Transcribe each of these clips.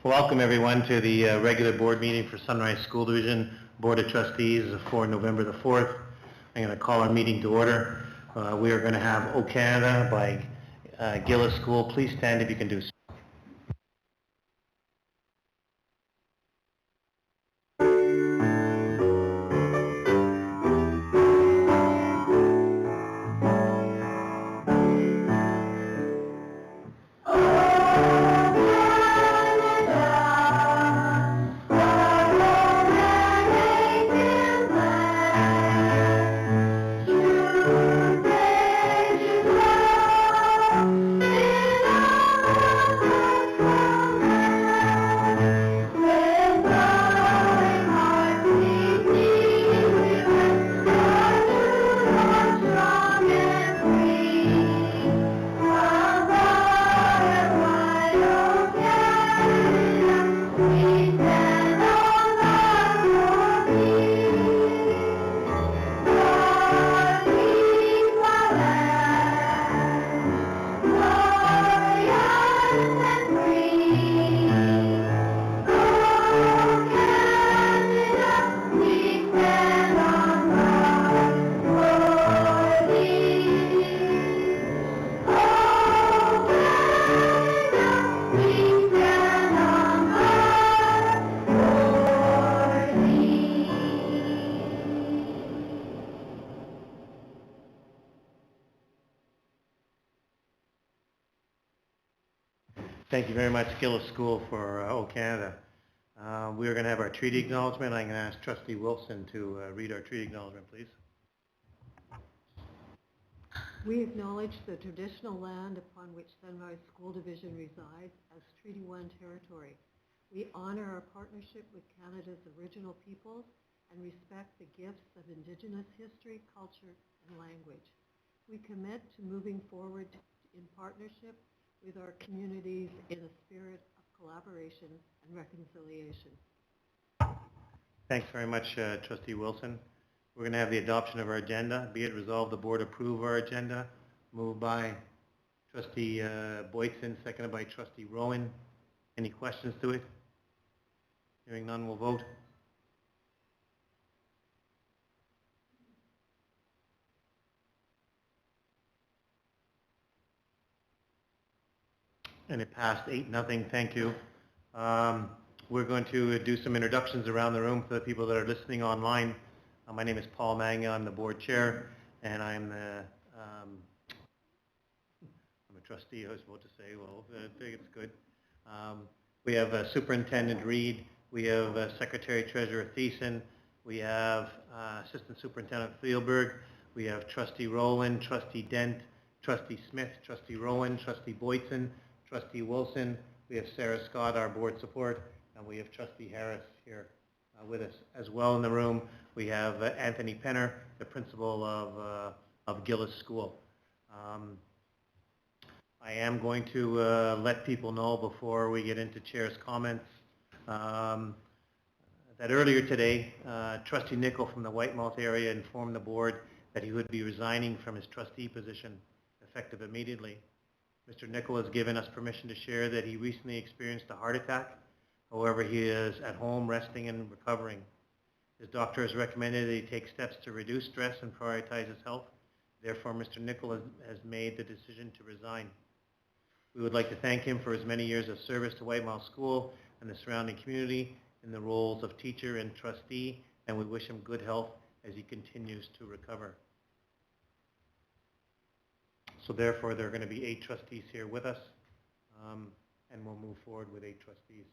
Welcome everyone to the regular board meeting for Sunrise School Division Board of Trustees for November the 4th. I'm going to call our meeting to order. We are going to have O Canada by Gillis School. Please stand if you can do so. Thank you very much, Gillis School, for O Canada. We are going to have our treaty acknowledgement. I'm going to ask Trustee Wilson to read our treaty acknowledgement, please. We acknowledge the traditional land upon which Sunrise School Division resides as Treaty 1 territory. We honor our partnership with Canada's original peoples and respect the gifts of Indigenous history, culture, and language. We commit to moving forward in partnership with our communities in a spirit of collaboration and reconciliation. Thanks very much, Trustee Wilson. We're going to have the adoption of our agenda. Be it resolved, the board approve our agenda. Moved by Trustee Boytson, seconded by Trustee Rowan. Any questions to it? Hearing none, we'll vote. And it passed 8-0. Thank you. We're going to do some introductions around the room for the people that are listening online. My name is Paul Magna. I'm the board chair, and I'm a trustee. I was about to say, well, I think it's good. We have Superintendent Reed. We have Secretary Treasurer Thiessen. We have Assistant Superintendent Thielberg. We have Trustee Rowland, Trustee Dent, Trustee Smith, Trustee Rowan, Trustee Boytson, Trustee Wilson. We have Sarah Scott, our board support, and we have Trustee Harris here with us as well in the room. We have Anthony Penner, the principal of Gillis School. I am going to let people know before we get into Chair's comments that earlier today, Trustee Nicol from the Whitemouth area informed the board that he would be resigning from his trustee position effective immediately. Mr. Nicol has given us permission to share that he recently experienced a heart attack. However, he is at home resting and recovering. His doctor has recommended that he take steps to reduce stress and prioritize his health. Therefore, Mr. Nicol has made the decision to resign. We would like to thank him for his many years of service to Whitemouth School and the surrounding community in the roles of teacher and trustee, and we wish him good health as he continues to recover. So therefore, there are going to be 8 trustees here with us, and we'll move forward with 8 trustees.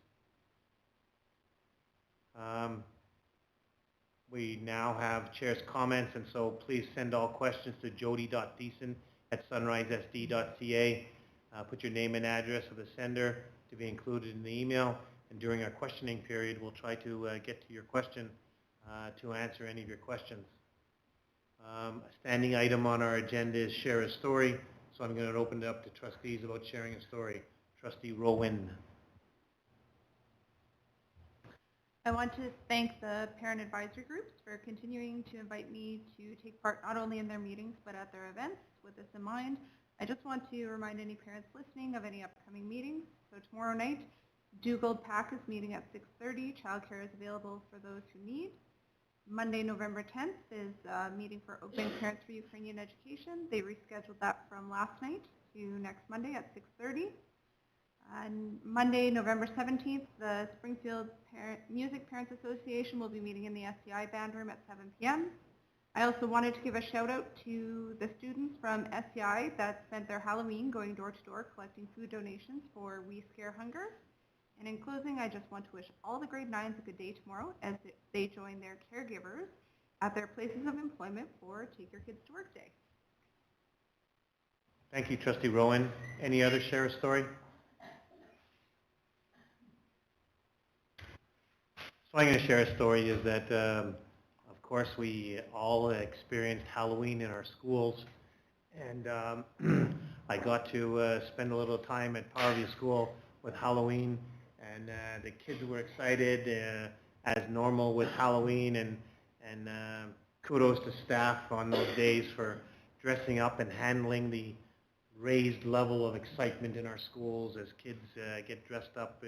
We now have Chair's comments, and so please send all questions to jody.thiessen@sunrisesd.ca. Put your name and address of the sender to be included in the email, and during our questioning period, we'll try to get to your question to answer any of your questions. A standing item on our agenda is share a story, so I'm going to open it up to trustees about sharing a story. Trustee Rowan. I want to thank the parent advisory groups for continuing to invite me to take part not only in their meetings but at their events. With this in mind, I just want to remind any parents listening of any upcoming meetings. So tomorrow night Dugald Pack is meeting at 6:30. Childcare is available for those who need. Monday, November 10th is a meeting for Open Parents for Ukrainian Education. They rescheduled that from last night to next Monday at 6:30. On Monday, November 17th, the Springfield Music Parents Association will be meeting in the SCI band room at 7 p.m. I also wanted to give a shout out to the students from SCI that spent their Halloween going door to door collecting food donations for We Scare Hunger. And in closing, I just want to wish all the grade 9s a good day tomorrow as they join their caregivers at their places of employment for Take Your Kids to Work Day. Thank you, Trustee Rowan. Any other share a story? So I'm going to share a story is that, of course, we all experienced Halloween in our schools. And I got to spend a little time at Powerview School with Halloween. And the kids were excited as normal with Halloween. And kudos to staff on those days for dressing up and handling the raised level of excitement in our schools as kids get dressed up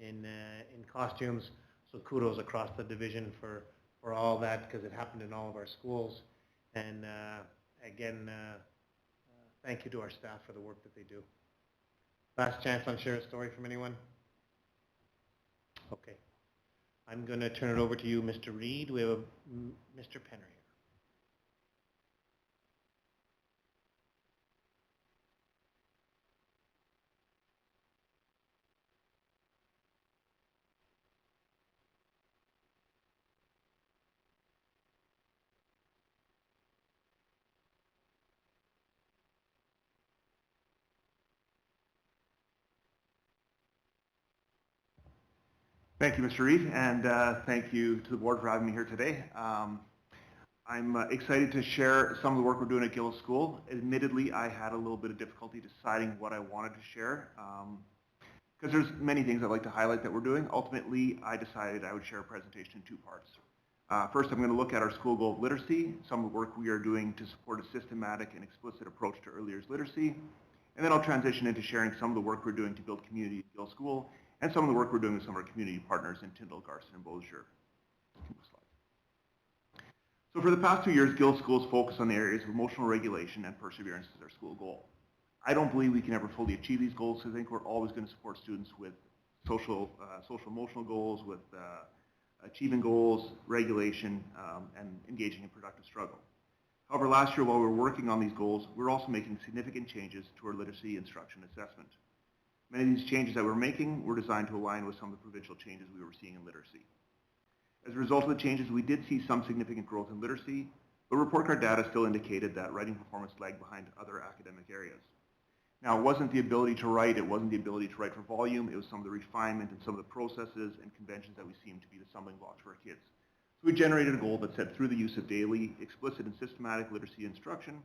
in costumes. So kudos across the division for all that, because it happened in all of our schools. And again, thank you to our staff for the work that they do. Last chance on share a story from anyone? Okay. I'm going to turn it over to you, Mr. Reed. We have Mr. Penner here. Thank you, Mr. Reed, and thank you to the board for having me here today. I'm excited to share some of the work we're doing at Gilles School. Admittedly, I had a little bit of difficulty deciding what I wanted to share because there's many things I'd like to highlight that we're doing. Ultimately, I decided I would share a presentation in two parts. First, I'm going to look at our school goal of literacy, some of the work we are doing to support a systematic and explicit approach to early years literacy, and then I'll transition into sharing some of the work we're doing to build community at Gilles School and some of the work we're doing with some of our community partners in Tyndall, Garson, and Beausejour. So for the past 2 years, Gilles School's focused on the areas of emotional regulation and perseverance as our school goal. I don't believe we can ever fully achieve these goals, so I think we're always going to support students with social emotional goals, with achieving goals, regulation, and engaging in productive struggle. However, last year, while we were working on these goals, we were also making significant changes to our literacy instruction assessment. Many of these changes that we're making were designed to align with some of the provincial changes we were seeing in literacy. As a result of the changes, we did see some significant growth in literacy, but report card data still indicated that writing performance lagged behind other academic areas. Now, it wasn't the ability to write, it wasn't the ability to write for volume, it was some of the refinement and some of the processes and conventions that we seemed to be the stumbling blocks for our kids. So we generated a goal that said through the use of daily, explicit, and systematic literacy instruction,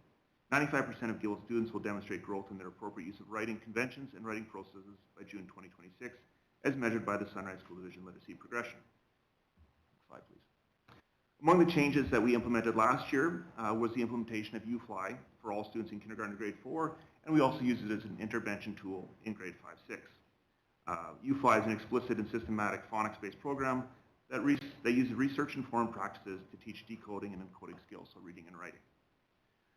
95% of Gilles students will demonstrate growth in their appropriate use of writing conventions and writing processes by June 2026, as measured by the Sunrise School Division Literacy Progression. Next slide, please. Among the changes that we implemented last year was the implementation of UFly for all students in kindergarten to grade 4, and we also used it as an intervention tool in grade 5-6. UFly is an explicit and systematic phonics-based program that uses research-informed practices to teach decoding and encoding skills, so reading and writing.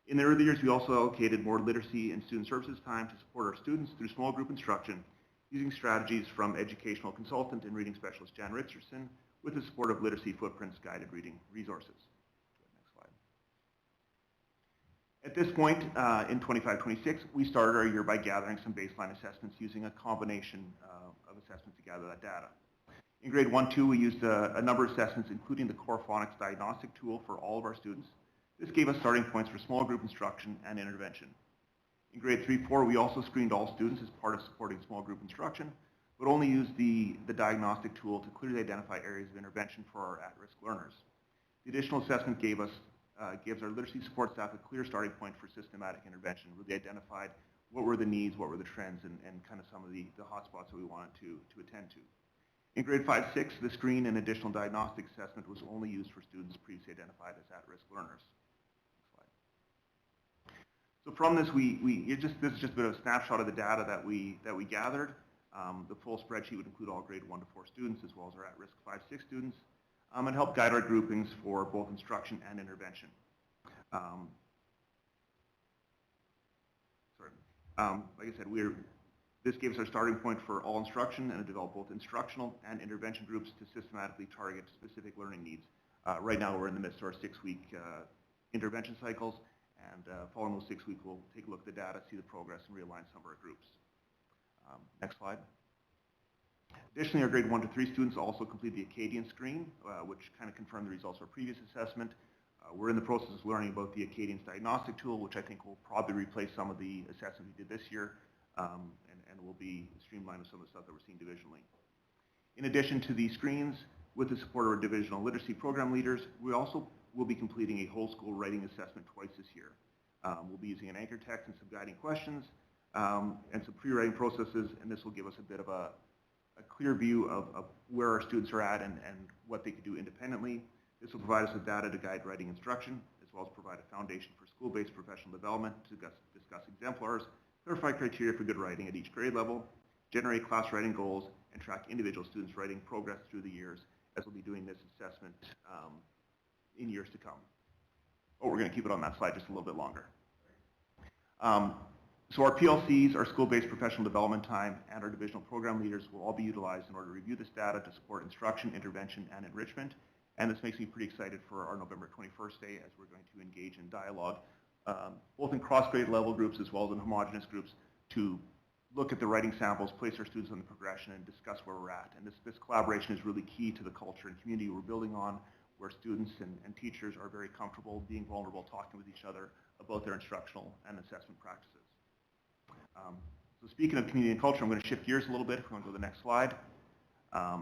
In the early years, we also allocated more literacy and student services time to support our students through small group instruction, using strategies from educational consultant and reading specialist Jan Richardson with the support of Literacy Footprints guided reading resources. Next slide. At this point, in 25-26, we started our year by gathering some baseline assessments using a combination of assessments to gather that data. In grade 1-2, we used a number of assessments, including the core phonics diagnostic tool for all of our students. This gave us starting points for small group instruction and intervention. In grade 3-4, we also screened all students as part of supporting small group instruction, but only used the diagnostic tool to clearly identify areas of intervention for our at-risk learners. The additional assessment gives our literacy support staff a clear starting point for systematic intervention, really identified what were the needs, what were the trends, and kind of some of the hotspots that we wanted to attend to. In grade 5-6, the screen and additional diagnostic assessment was only used for students previously identified as at-risk learners. So from this, this is just a bit of a snapshot of the data that we gathered. The full spreadsheet would include all grade 1 to 4 students as well as our at-risk 5-6 students, and help guide our groupings for both instruction and intervention. Like I said, this gives our starting point for all instruction and to develop both instructional and intervention groups to systematically target specific learning needs. Right now we're in the midst of our 6-week intervention cycles, and following those 6 weeks we'll take a look at the data, see the progress, and realign some of our groups. Next slide. Additionally, our grade 1 to 3 students also complete the Acadian screen, which kind of confirmed the results of our previous assessment. We're in the process of learning about the Acadian's diagnostic tool, which I think will probably replace some of the assessment we did this year, and will be streamlined with some of the stuff that we're seeing divisionally. In addition to these screens, with the support of our divisional literacy program leaders, we also will be completing a whole school writing assessment twice this year. We'll be using an anchor text and some guiding questions, and some pre-writing processes, and this will give us a bit of a clear view of where our students are at and what they could do independently. This will provide us with data to guide writing instruction, as well as provide a foundation for school-based professional development to discuss exemplars, clarify criteria for good writing at each grade level, generate class writing goals, and track individual students' writing progress through the years, as we'll be doing this assessment in years to come. Oh, we're going to keep it on that slide just a little bit longer. So our PLCs, our school-based professional development time, and our divisional program leaders will all be utilized in order to review this data to support instruction, intervention, and enrichment. And this makes me pretty excited for our November 21st day, as we're going to engage in dialogue, both in cross-grade level groups as well as in homogeneous groups, to look at the writing samples, place our students on the progression, and discuss where we're at. And this collaboration is really key to the culture and community we're building on, where students and teachers are very comfortable being vulnerable, talking with each other about their instructional and assessment practices. So speaking of community and culture, I'm going to shift gears a little bit. If we want to go to the next slide. I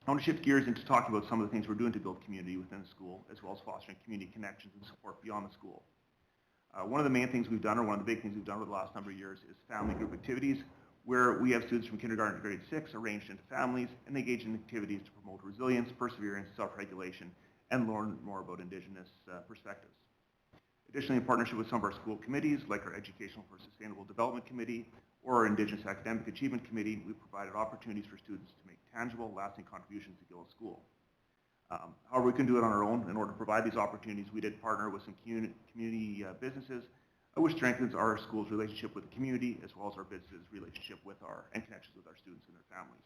want to shift gears into talking about some of the things we're doing to build community within the school, as well as fostering community connections and support beyond the school. One of the main things we've done, or one of the big things we've done over the last number of years, is family group activities, where we have students from kindergarten to grade 6 arranged into families, and they engage in activities to promote resilience, perseverance, self-regulation, and learn more about Indigenous perspectives. Additionally, in partnership with some of our school committees, like our Educational for Sustainable Development Committee or our Indigenous Academic Achievement Committee, we've provided opportunities for students to make tangible, lasting contributions to Gilles School. However, we couldn't do it on our own. In order to provide these opportunities, we did partner with some community businesses, which strengthens our school's relationship with the community, as well as our business' relationship with and connections with our students and their families.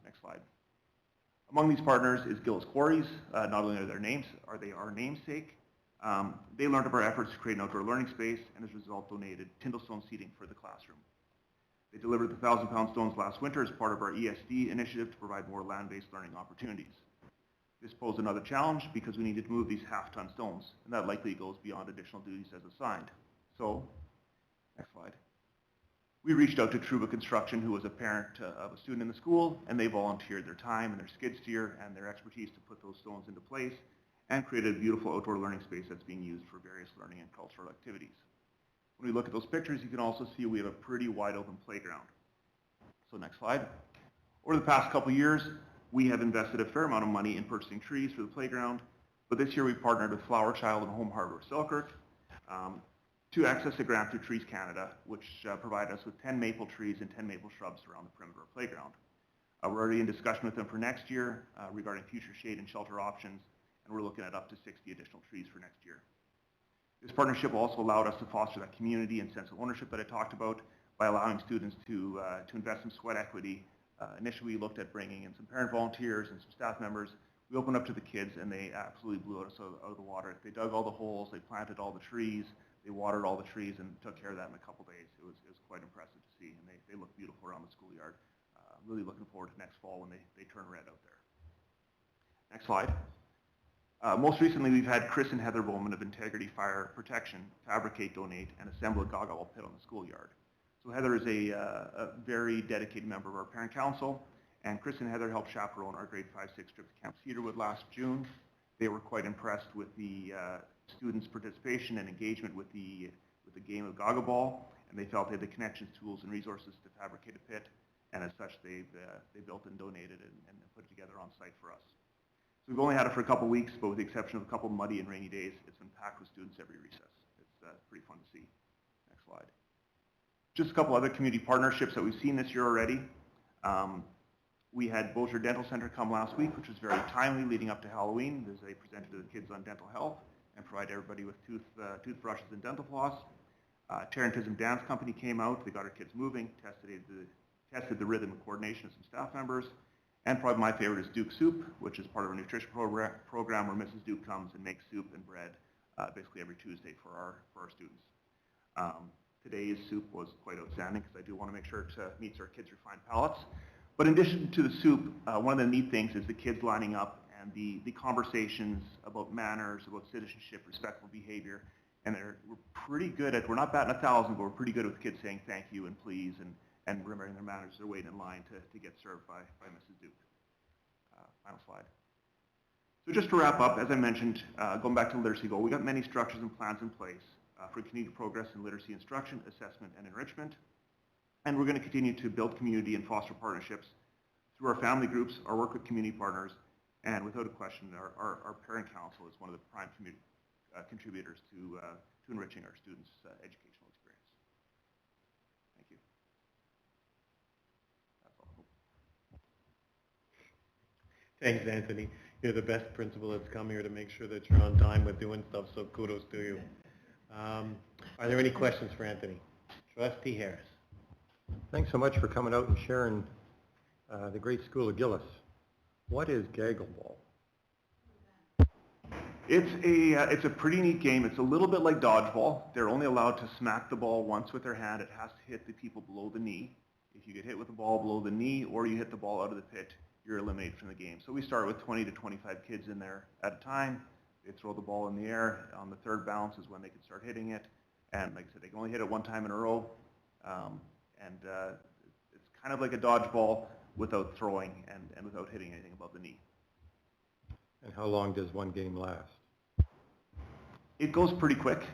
Next slide. Among these partners is Gilles Quarries. Not only are they our namesake, they learned of our efforts to create an outdoor learning space, and as a result donated Tyndallstone seating for the classroom. They delivered the 1,000-pound stones last winter as part of our ESD initiative to provide more land-based learning opportunities. This posed another challenge because we needed to move these half-ton stones, and that likely goes beyond additional duties as assigned. So, next slide. We reached out to Truba Construction, who was a parent of a student in the school, and they volunteered their time and their skid steer and their expertise to put those stones into place and created a beautiful outdoor learning space that's being used for various learning and cultural activities. When we look at those pictures, you can also see we have a pretty wide open playground. So next slide. Over the past couple years, we have invested a fair amount of money in purchasing trees for the playground, but this year we partnered with Flower Child and Home Hardware Selkirk to access a grant through Trees Canada, which provided us with 10 maple trees and 10 maple shrubs around the perimeter of the playground. We're already in discussion with them for next year regarding future shade and shelter options, and we're looking at up to 60 additional trees for next year. This partnership also allowed us to foster that community and sense of ownership that I talked about by allowing students to invest some sweat equity. Initially, we looked at bringing in some parent volunteers and some staff members. We opened up to the kids, and they absolutely blew us out of the water. They dug all the holes, they planted all the trees, they watered all the trees, and took care of that in a couple days. It was quite impressive to see, and they look beautiful around the schoolyard. Really looking forward to next fall when they turn red out there. Next slide. Most recently, we've had Chris and Heather Bowman of Integrity Fire Protection fabricate, donate, and assemble a gaga ball pit on the schoolyard. So Heather is a very dedicated member of our parent council, and Chris and Heather helped chaperone our grade 5-6 trip to Camp Cedarwood last June. They were quite impressed with the students' participation and engagement with the game of gaga ball, and they felt they had the connections, tools, and resources to fabricate a pit, and as such, they built and donated and put it together on site for us. So we've only had it for a couple weeks, but with the exception of a couple muddy and rainy days, it's been packed with students every recess. It's pretty fun to see. Next slide. Just a couple other community partnerships that we've seen this year already. We had Bossier Dental Center come last week, which was very timely leading up to Halloween, as they presented to the kids on dental health and provide everybody with toothbrushes and dental floss. Tarantism Dance Company came out, they got our kids moving, tested the rhythm and coordination of some staff members. And probably my favorite is Duke Soup, which is part of our nutrition program where Mrs. Duke comes and makes soup and bread basically every Tuesday for our students. Today's soup was quite outstanding because I do want to make sure it meets our kids' refined palates. But in addition to the soup, one of the neat things is the kids lining up and the conversations about manners, about citizenship, respectful behavior. And we're pretty good at, we're not batting 1,000, but we're pretty good with kids saying thank you and please and remembering their manners. They're waiting in line to get served by Mrs. Duke. Final slide. So just to wrap up, as I mentioned, going back to Literacy Goal, we got many structures and plans in place for continued progress in literacy instruction, assessment, and enrichment. And we're going to continue to build community and foster partnerships through our family groups, our work with community partners, and without a question, our parent council is one of the prime contributors to enriching our students' educational experience. Thank you. That's all. Thanks, Anthony. You're the best principal that's come here to make sure that you're on time with doing stuff, so kudos to you. Are there any questions for Anthony? Trustee Harris. Thanks so much for coming out and sharing the great school of Gillis. What is Gaggle Ball? It's a pretty neat game. It's a little bit like dodgeball. They're only allowed to smack the ball once with their hand. It has to hit the people below the knee. If you get hit with the ball below the knee or you hit the ball out of the pit, you're eliminated from the game. So we start with 20 to 25 kids in there at a time. They throw the ball in the air. On the third bounce is when they can start hitting it. And like I said, they can only hit it one time in a row. It's kind of like a dodgeball without throwing and without hitting anything above the knee. And how long does one game last? It goes pretty quick.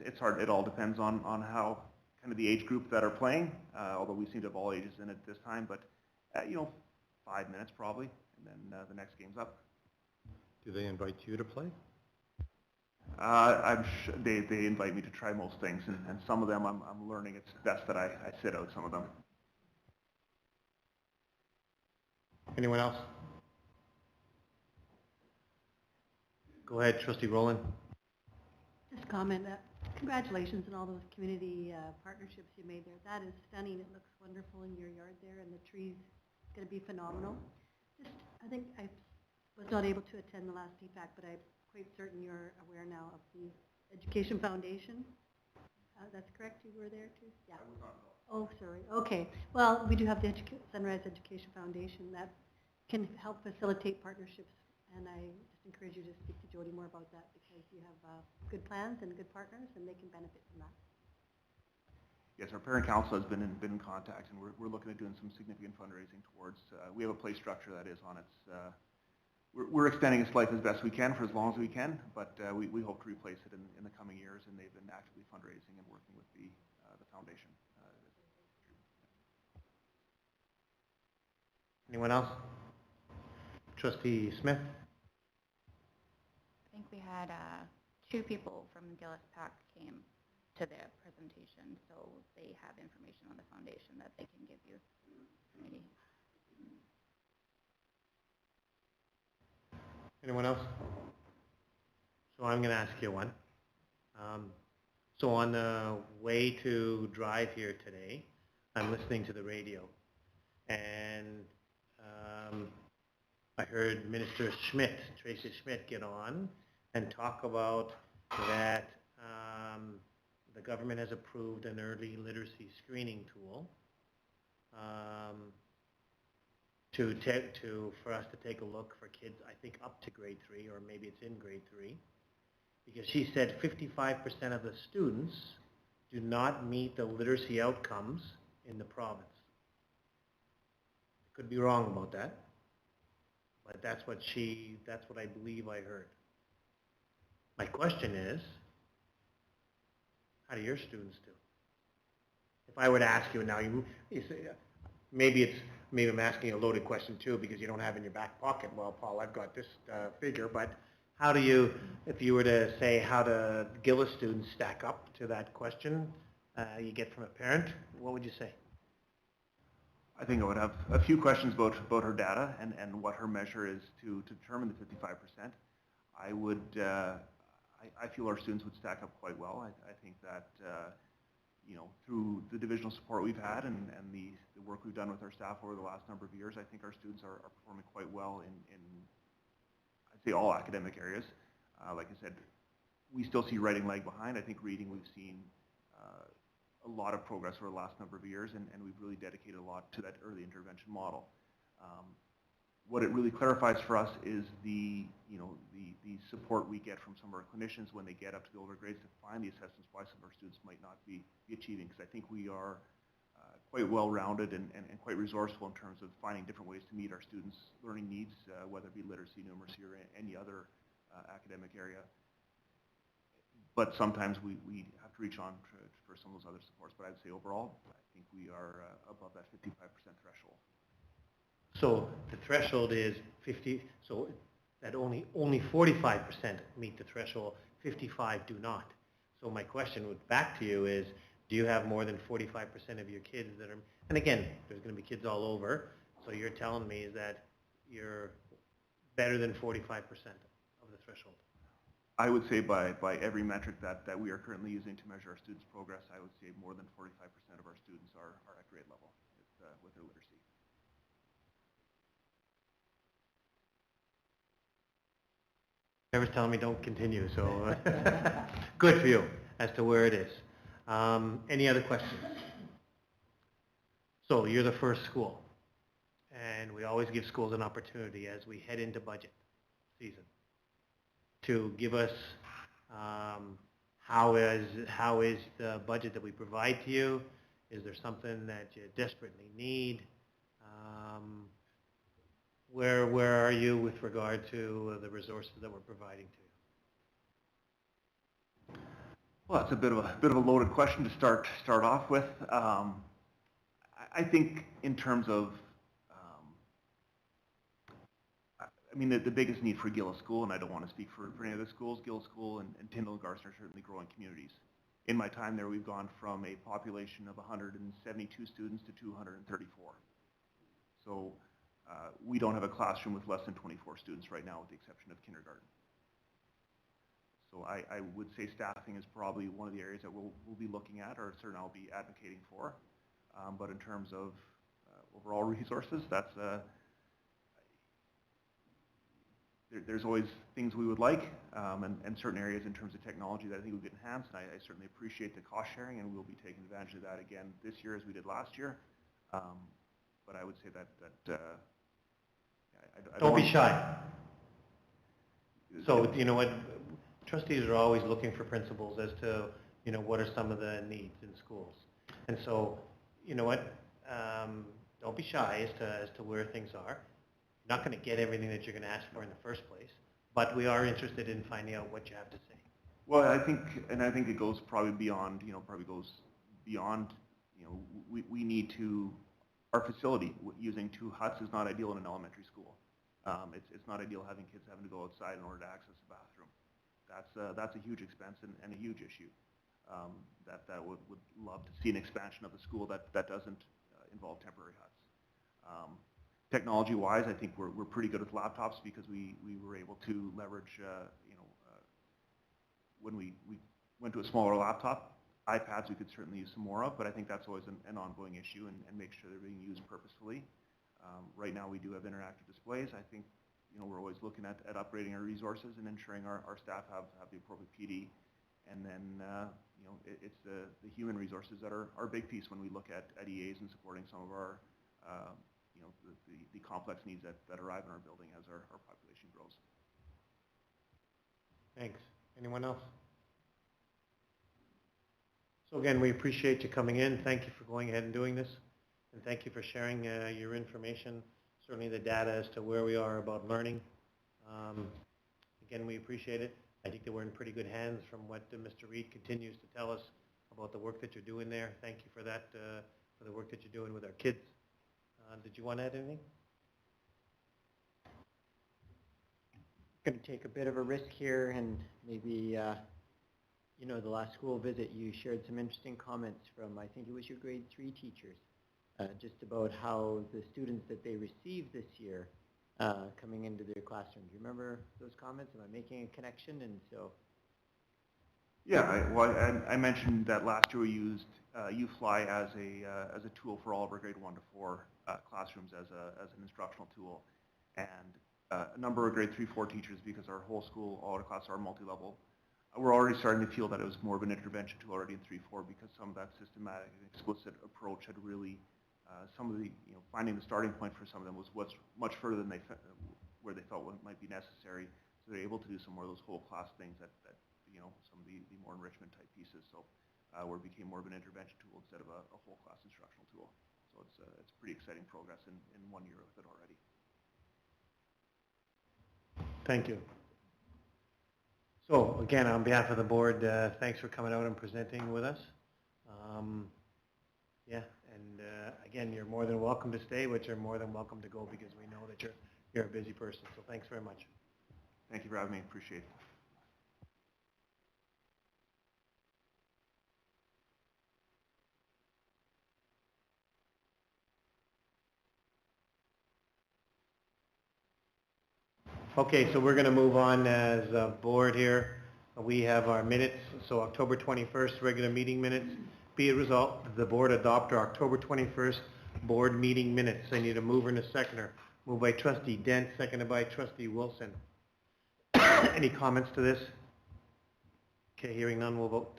It's hard. It all depends on how kind of the age group that are playing, although we seem to have all ages in it this time. But, 5 minutes probably, and then the next game's up. Do they invite you to play? They invite me to try most things, and some of them I'm learning it's best that I sit out some of them. Anyone else? Go ahead, Trustee Rowland. Just comment that congratulations on all those community partnerships you made there. That is stunning. It looks wonderful in your yard there, and the trees going to be phenomenal. I think I was not able to attend the last DPAC, but I'm quite certain you're aware now of the Education Foundation. That's correct? You were there too? Yeah. I was not. Oh, sorry. Okay. Well, we do have the Sunrise Education Foundation that can help facilitate partnerships, and I just encourage you to speak to Jody more about that because you have good plans and good partners, and they can benefit from that. Yes, our parent council has been in contact, and we're looking at doing some significant fundraising towards. We have a play structure that is on its. We're extending its life as best we can for as long as we can, but we hope to replace it in the coming years, and they've been actively fundraising and working with the foundation. Anyone else? Trustee Smith? I think we had 2 people from Gillis PAC came to the presentation, so they have information on the foundation that they can give you. Maybe. Anyone else? So I'm going to ask you one. So on the way to drive here today, I'm listening to the radio, and I heard Minister Schmidt, Tracy Schmidt, get on and talk about that the government has approved an early literacy screening tool for us to take a look for kids, I think up to grade 3, or maybe it's in grade 3, because she said 55% of the students do not meet the literacy outcomes in the province. I could be wrong about that, but that's what I believe I heard. My question is, how do your students do? If I were to ask you now, you say, maybe I'm asking a loaded question too because you don't have in your back pocket, well, Paul, I've got this figure, but how do you, if you were to say how do Gillis students stack up to that question, you get from a parent, what would you say? I think I would have a few questions about her data and what her measure is to determine the 55%. I would, I feel our students would stack up quite well. I think that, you know, through the divisional support we've had and the work we've done with our staff over the last number of years, I think our students are performing quite well in I'd say all academic areas. Like I said, we still see writing lag behind. I think reading we've seen a lot of progress over the last number of years, and we've really dedicated a lot to that early intervention model. What it really clarifies for us is the support we get from some of our clinicians when they get up to the older grades to find the assessments why some of our students might not be achieving, because I think we are quite well-rounded and quite resourceful in terms of finding different ways to meet our students' learning needs, whether it be literacy, numeracy, or any other academic area. But sometimes we have to reach on for some of those other supports. But I'd say overall, I think we are above that 55% threshold. So the threshold is 50, so that only 45% meet the threshold, 55 do not. So my question would back to you is, do you have more than 45% of your kids that are, and again, there's going to be kids all over, so you're telling me is that you're better than 45% of the threshold? I would say by every metric that we are currently using to measure our students' progress, I would say more than 45% of our students are at grade level with their literacy. Whoever's telling me don't continue, so good for you as to where it is. Any other questions? So you're the first school, and we always give schools an opportunity as we head into budget season to give us how is the budget that we provide to you? Is there something that you desperately need? Where are you with regard to the resources that we're providing to you? Well, it's a bit of a loaded question to start off with. I think in terms of, I mean, the biggest need for Gillis School, and I don't want to speak for any other schools, Gillis School and Tyndall and Garston are certainly growing communities. In my time there, we've gone from a population of 172 students to 234. So we don't have a classroom with less than 24 students right now, with the exception of kindergarten. So I would say staffing is probably one of the areas that we'll be looking at, or certainly I'll be advocating for. But in terms of overall resources, that's there's always things we would like, and certain areas in terms of technology that I think we could enhance. And I certainly appreciate the cost sharing, and we'll be taking advantage of that again this year as we did last year. But I would say that I don't be shy. So you know what, trustees are always looking for principals as to, you know, what are some of the needs in schools. And so, you know what, don't be shy as to where things are. You're not going to get everything that you're going to ask for in the first place, but we are interested in finding out what you have to say. Well, I think it goes probably beyond, you know, we need to, our facility using 2 huts is not ideal in an elementary school. It's not ideal having kids having to go outside in order to access a bathroom. That's a huge expense and a huge issue. That would love to see an expansion of the school that doesn't involve temporary huts. Technology-wise, I think we're pretty good with laptops because we were able to leverage, when we went to a smaller laptop, iPads we could certainly use some more of, but I think that's always an ongoing issue and make sure they're being used purposefully. Right now we do have interactive displays. I think, you know, we're always looking at upgrading our resources and ensuring our staff have the appropriate PD. And then, you know, it's the human resources that are our big piece when we look at EAs and supporting some of our, you know, the complex needs that arrive in our building as our population grows. Thanks. Anyone else? So again, we appreciate you coming in. Thank you for going ahead and doing this. And thank you for sharing your information, certainly the data as to where we are about learning. Again, we appreciate it. I think that we're in pretty good hands from what Mr. Reed continues to tell us about the work that you're doing there. Thank you for that, for the work that you're doing with our kids. Did you want to add anything? Going to take a bit of a risk here and maybe you know, the last school visit, you shared some interesting comments from, I think it was your grade 3 teachers, just about how the students that they received this year coming into their classroom. Do you remember those comments? Am I making a connection? And so. Yeah, I mentioned that last year we used UFly as a tool for all of our grade 1 to 4 classrooms as an instructional tool, and a number of grade 3, 4 teachers, because our whole school, all our classes are multi-level, we're already starting to feel that it was more of an intervention tool already in 3, 4, because some of that systematic and explicit approach had really, some of the, finding the starting point for some of them was much further than where they felt what might be necessary. So they're able to do some more of those whole class things that some of the more enrichment type pieces. So where it became more of an intervention tool instead of a whole class instructional tool. So it's pretty exciting progress in 1 year with it already. Thank you. So again, on behalf of the board, thanks for coming out and presenting with us. Yeah, and again, you're more than welcome to stay, but you're more than welcome to go, because we know that you're a busy person. So thanks very much. Thank you for having me. Appreciate it. Okay, so we're going to move on as a board here. We have our minutes, so October 21st regular meeting minutes. Be it resolved, the board adopt our October 21st board meeting minutes. I need a mover and a seconder. Moved by trustee Dent, seconded by trustee Wilson. Any comments to this? Okay, hearing none, we'll vote.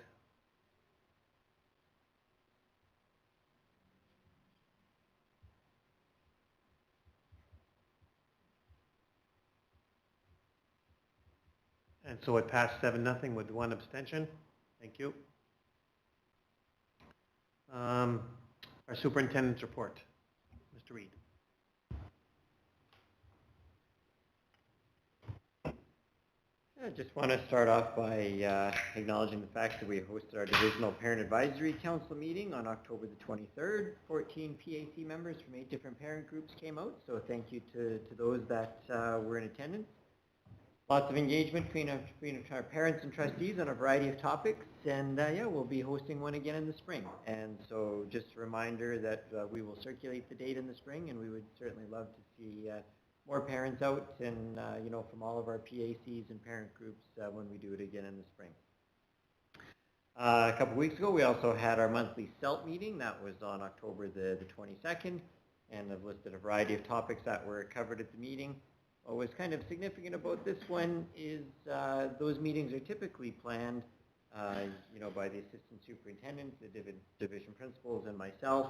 And so it passed 7-0 with 1 abstention. Thank you. Our superintendent's report. Mr. Reid. I just want to start off by acknowledging the fact that we hosted our Divisional Parent Advisory Council meeting on October the 23rd. 14 PAC members from 8 different parent groups came out, so thank you to those that were in attendance. Lots of engagement between our parents and trustees on a variety of topics, and yeah, we'll be hosting one again in the spring. And so just a reminder that we will circulate the date in the spring, and we would certainly love to see more parents out and from all of our PACs and parent groups when we do it again in the spring. A couple weeks ago, we also had our monthly CELT meeting. That was on October the 22nd, and I've listed a variety of topics that were covered at the meeting. What was kind of significant about this one is those meetings are typically planned, by the assistant superintendents, the division principals, and myself.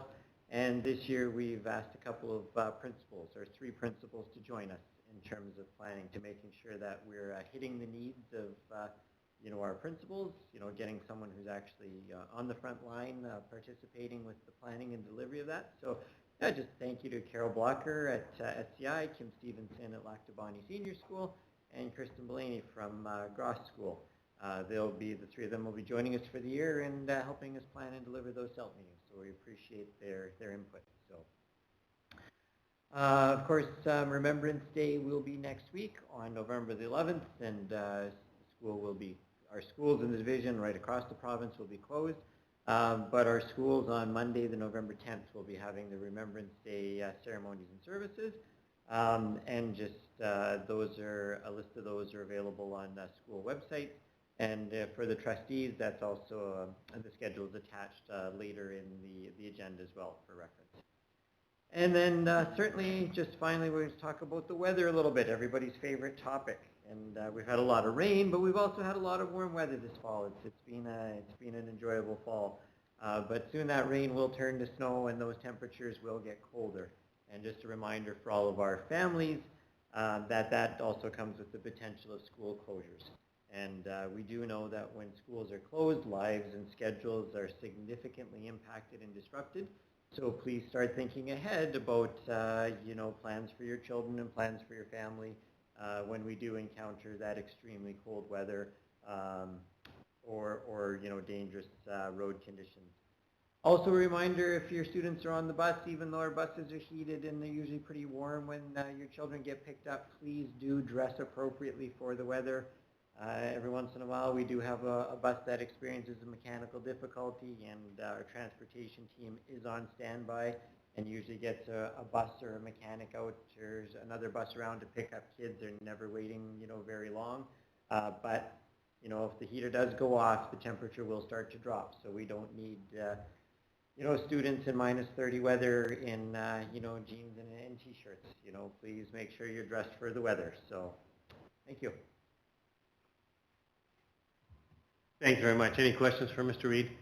And this year we've asked a couple of principals, or 3 principals, to join us in terms of planning, to making sure that we're hitting the needs of our principals, getting someone who's actually on the front line participating with the planning and delivery of that. So yeah, just thank you to Carol Blocker at SCI, Kim Stevenson at Lac Du Bonnet Senior School, and Kristen Blaney from Gross School. The 3 of them will be joining us for the year and helping us plan and deliver those CELT meetings. So we appreciate their input. So, of course, Remembrance Day will be next week on November the 11th, and our schools in the division right across the province will be closed. But our schools on Monday, the November 10th, will be having the Remembrance Day ceremonies and services. And just a list of those are available on the school website. And for the trustees, that's also, the schedule is attached later in the agenda as well for reference. And then certainly, just finally, we're going to talk about the weather a little bit, everybody's favorite topic. And we've had a lot of rain, but we've also had a lot of warm weather this fall. It's been an enjoyable fall. But soon that rain will turn to snow, and those temperatures will get colder. And just a reminder for all of our families that also comes with the potential of school closures. And we do know that when schools are closed, lives and schedules are significantly impacted and disrupted. So please start thinking ahead about plans for your children and plans for your family when we do encounter that extremely cold weather or dangerous road conditions. Also a reminder, if your students are on the bus, even though our buses are heated and they're usually pretty warm when your children get picked up, please do dress appropriately for the weather. Every once in a while, we do have a bus that experiences a mechanical difficulty, and our transportation team is on standby and usually gets a bus or a mechanic out. There's another bus around to pick up kids. They're never waiting, very long. But if the heater does go off, the temperature will start to drop. So we don't need, students in minus 30 weather in, jeans and t-shirts. Please make sure you're dressed for the weather. So, thank you. Thanks very much. Any questions for Mr. Reed?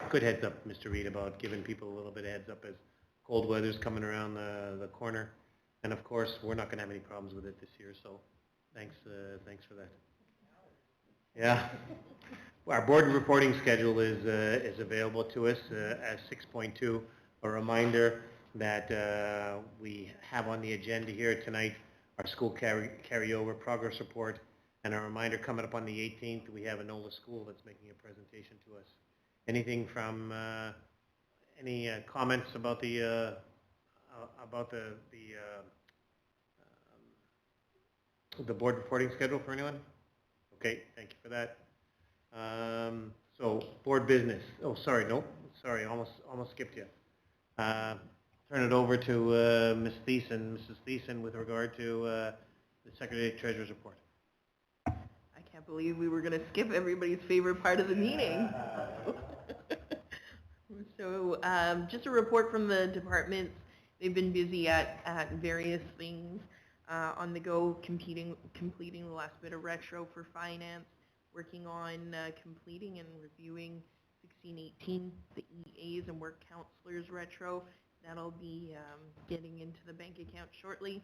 Good heads up, Mr. Reed, about giving people a little bit of heads up as cold weather's coming around the corner. And of course, we're not going to have any problems with it this year, so thanks for that. Yeah. Well, our board reporting schedule is available to us as 6.2. A reminder that we have on the agenda here tonight our school carryover progress report, and a reminder coming up on the 18th, we have a NOLA school that's making a presentation to us. Anything from any comments about the board reporting schedule for anyone? Okay, thank you for that. So board business. Oh, sorry, nope. Sorry, almost skipped you. Turn it over to Ms. Thiessen, Mrs. Thiessen, with regard to the Secretary Treasurer's report. I can't believe we were going to skip everybody's favorite part of the meeting. So just a report from the departments. They've been busy at various things on the go, completing the last bit of retro for finance, working on completing and reviewing 1618, the EAs and work counselors retro. That'll be getting into the bank account shortly.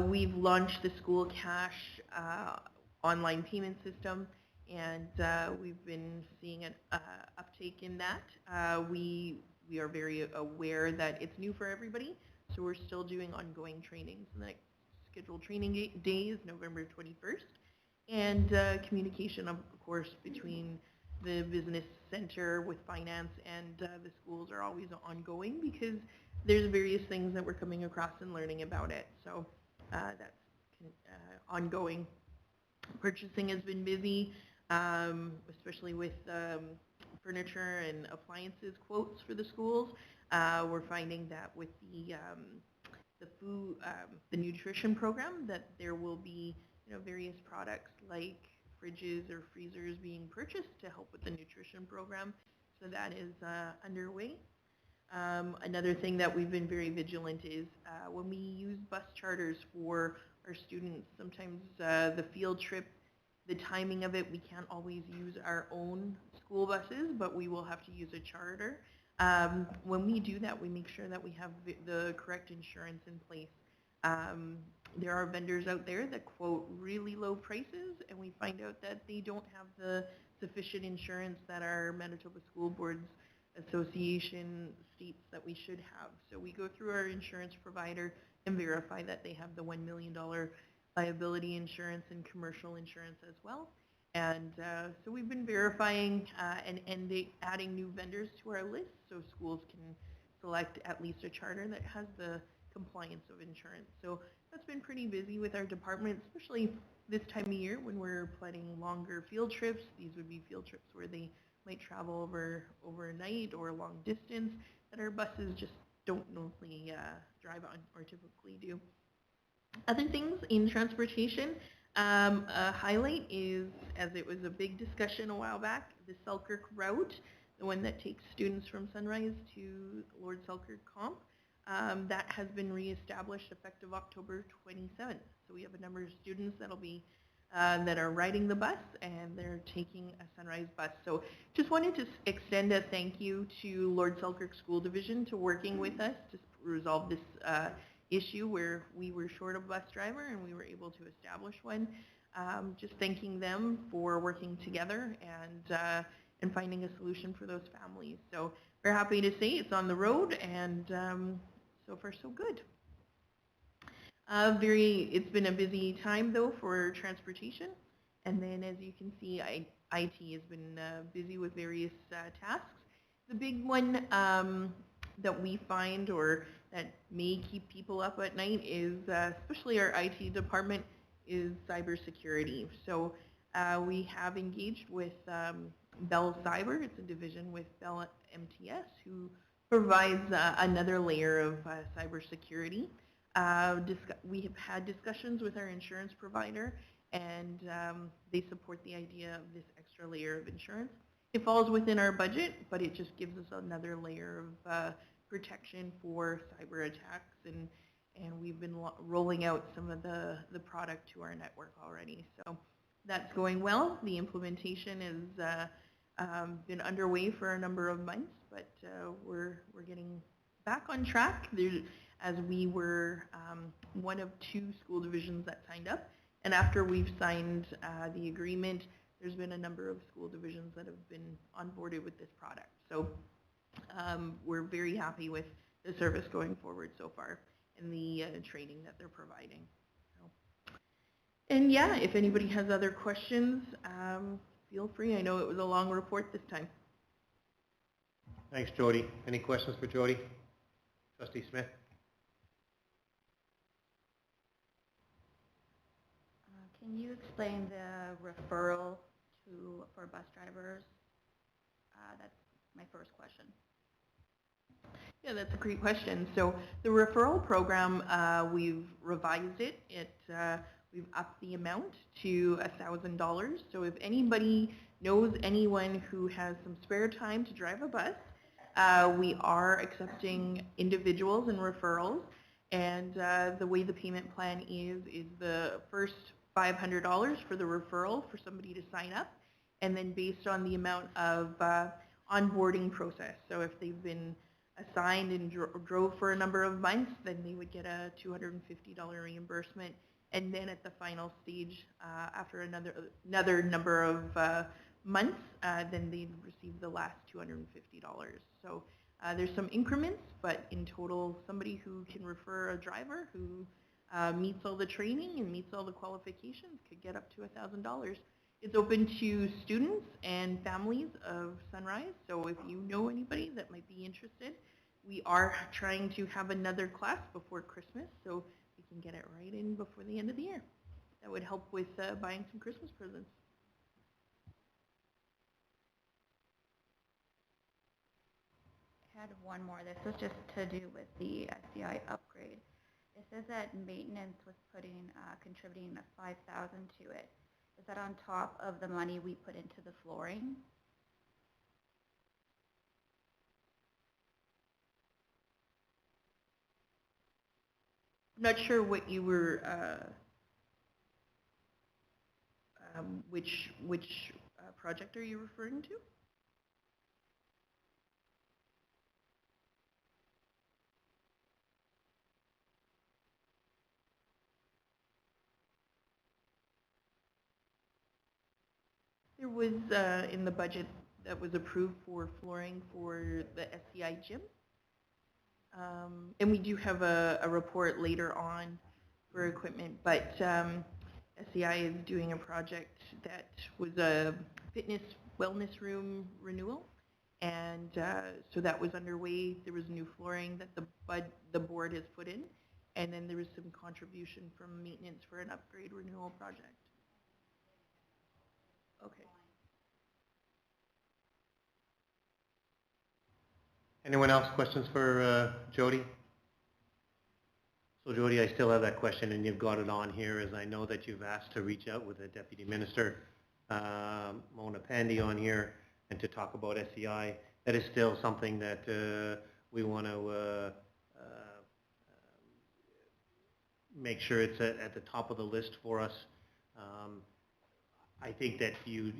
We've launched the school cash online payment system, and we've been seeing an uptake in that. We are very aware that it's new for everybody, so we're still doing ongoing trainings. The next scheduled training day is November 21st, and communication, of course, between the business center with finance and the schools are always ongoing, because there's various things that we're coming across and learning about it. So that's ongoing. Purchasing has been busy, especially with furniture and appliances quotes for the schools. We're finding that with the food, the nutrition program, that there will be various products like fridges or freezers being purchased to help with the nutrition program. So that is underway. Another thing that we've been very vigilant is when we use bus charters for our students, sometimes the field trip, the timing of it, we can't always use our own school buses, but we will have to use a charter. When we do that, we make sure that we have the correct insurance in place. There are vendors out there that quote really low prices, and we find out that they don't have the sufficient insurance that our Manitoba School Boards Association states that we should have. So we go through our insurance provider and verify that they have the $1 million liability insurance and commercial insurance as well. And so we've been verifying and adding new vendors to our list so schools can select at least a charter that has the compliance of insurance. So that's been pretty busy with our department, especially this time of year when we're planning longer field trips. These would be field trips where they might travel overnight or long distance that our buses just don't normally drive on or typically do. Other things in transportation, a highlight is, as it was a big discussion a while back, the Selkirk route, the one that takes students from Sunrise to Lord Selkirk Comp. That has been reestablished effective October 27th. So we have a number of students that'll be that are riding the bus, and they're taking a Sunrise bus. So just wanted to extend a thank you to Lord Selkirk School Division to working with us to resolve this issue where we were short of a bus driver and we were able to establish one. Just thanking them for working together and finding a solution for those families. So we're happy to say it's on the road, and so far so good. It's been a busy time though for transportation, and then as you can see, IT has been busy with various tasks. The big one that we find, or that may keep people up at night is, especially our IT department, is cybersecurity. So we have engaged with Bell Cyber. It's a division with Bell MTS who provides another layer of cybersecurity. We have had discussions with our insurance provider, and they support the idea of this extra layer of insurance. It falls within our budget, but it just gives us another layer of protection for cyber attacks, and we've been rolling out some of the product to our network already. So that's going well. The implementation has been underway for a number of months, but we're getting back on track as we were one of 2 school divisions that signed up. And after we've signed the agreement, there's been a number of school divisions that have been onboarded with this product. So we're very happy with the service going forward so far and the training that they're providing. So, and yeah, if anybody has other questions, feel free. I know it was a long report this time. Thanks, Jody. Any questions for Jody? Trustee Smith? Can you explain the referral for bus drivers? That's my first question. Yeah, that's a great question. So the referral program, we've revised it. We've upped the amount to $1,000. So if anybody knows anyone who has some spare time to drive a bus, we are accepting individuals and referrals. And the way the payment plan is the first $500 for the referral for somebody to sign up, and then based on the amount of onboarding process. So if they've been assigned and drove for a number of months, then they would get a $250 reimbursement. And then at the final stage, after another number of months, then they'd receive the last $250. So there's some increments, but in total, somebody who can refer a driver who meets all the training and meets all the qualifications could get up to $1,000. It's open to students and families of Sunrise, so if you know anybody that might be interested, we are trying to have another class before Christmas, so we can get it right in before the end of the year. That would help with buying some Christmas presents. I had one more. This was just to do with the SCI upgrade. It says that maintenance was contributing $5,000 to it. Is that on top of the money we put into the flooring? I'm not sure what you were, which project are you referring to? There was in the budget that was approved for flooring for the SCI gym. And we do have a report later on for equipment, but SCI is doing a project that was a fitness wellness room renewal. And so that was underway. There was new flooring that the board has put in. And then there was some contribution from maintenance for an upgrade renewal project. Okay. Anyone else questions for Jody? So Jody, I still have that question, and you've got it on here, as I know that you've asked to reach out with the Deputy Minister, Mona Pandy, on here, and to talk about SCI. That is still something that we want to make sure it's at the top of the list for us. I think that you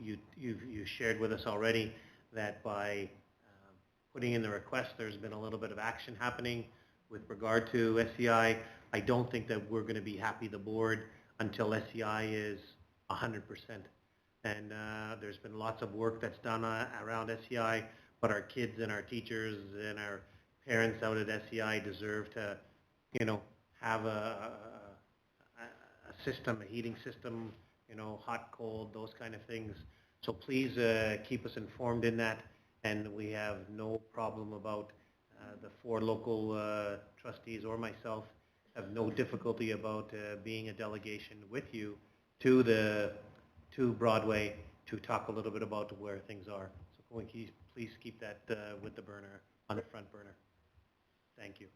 shared with us already that by putting in the request, there's been a little bit of action happening with regard to SCI. I don't think that we're going to be happy, the board, until SCI is 100%. And there's been lots of work that's done around SCI, but our kids and our teachers and our parents out at SCI deserve to, have a system, a heating system, hot, cold, those kind of things. So please keep us informed in that, and we have no problem about The 4 local trustees or myself have no difficulty about being a delegation with you to Broadway to talk a little bit about where things are. So can we please keep that with the burner, on the front burner? Thank you.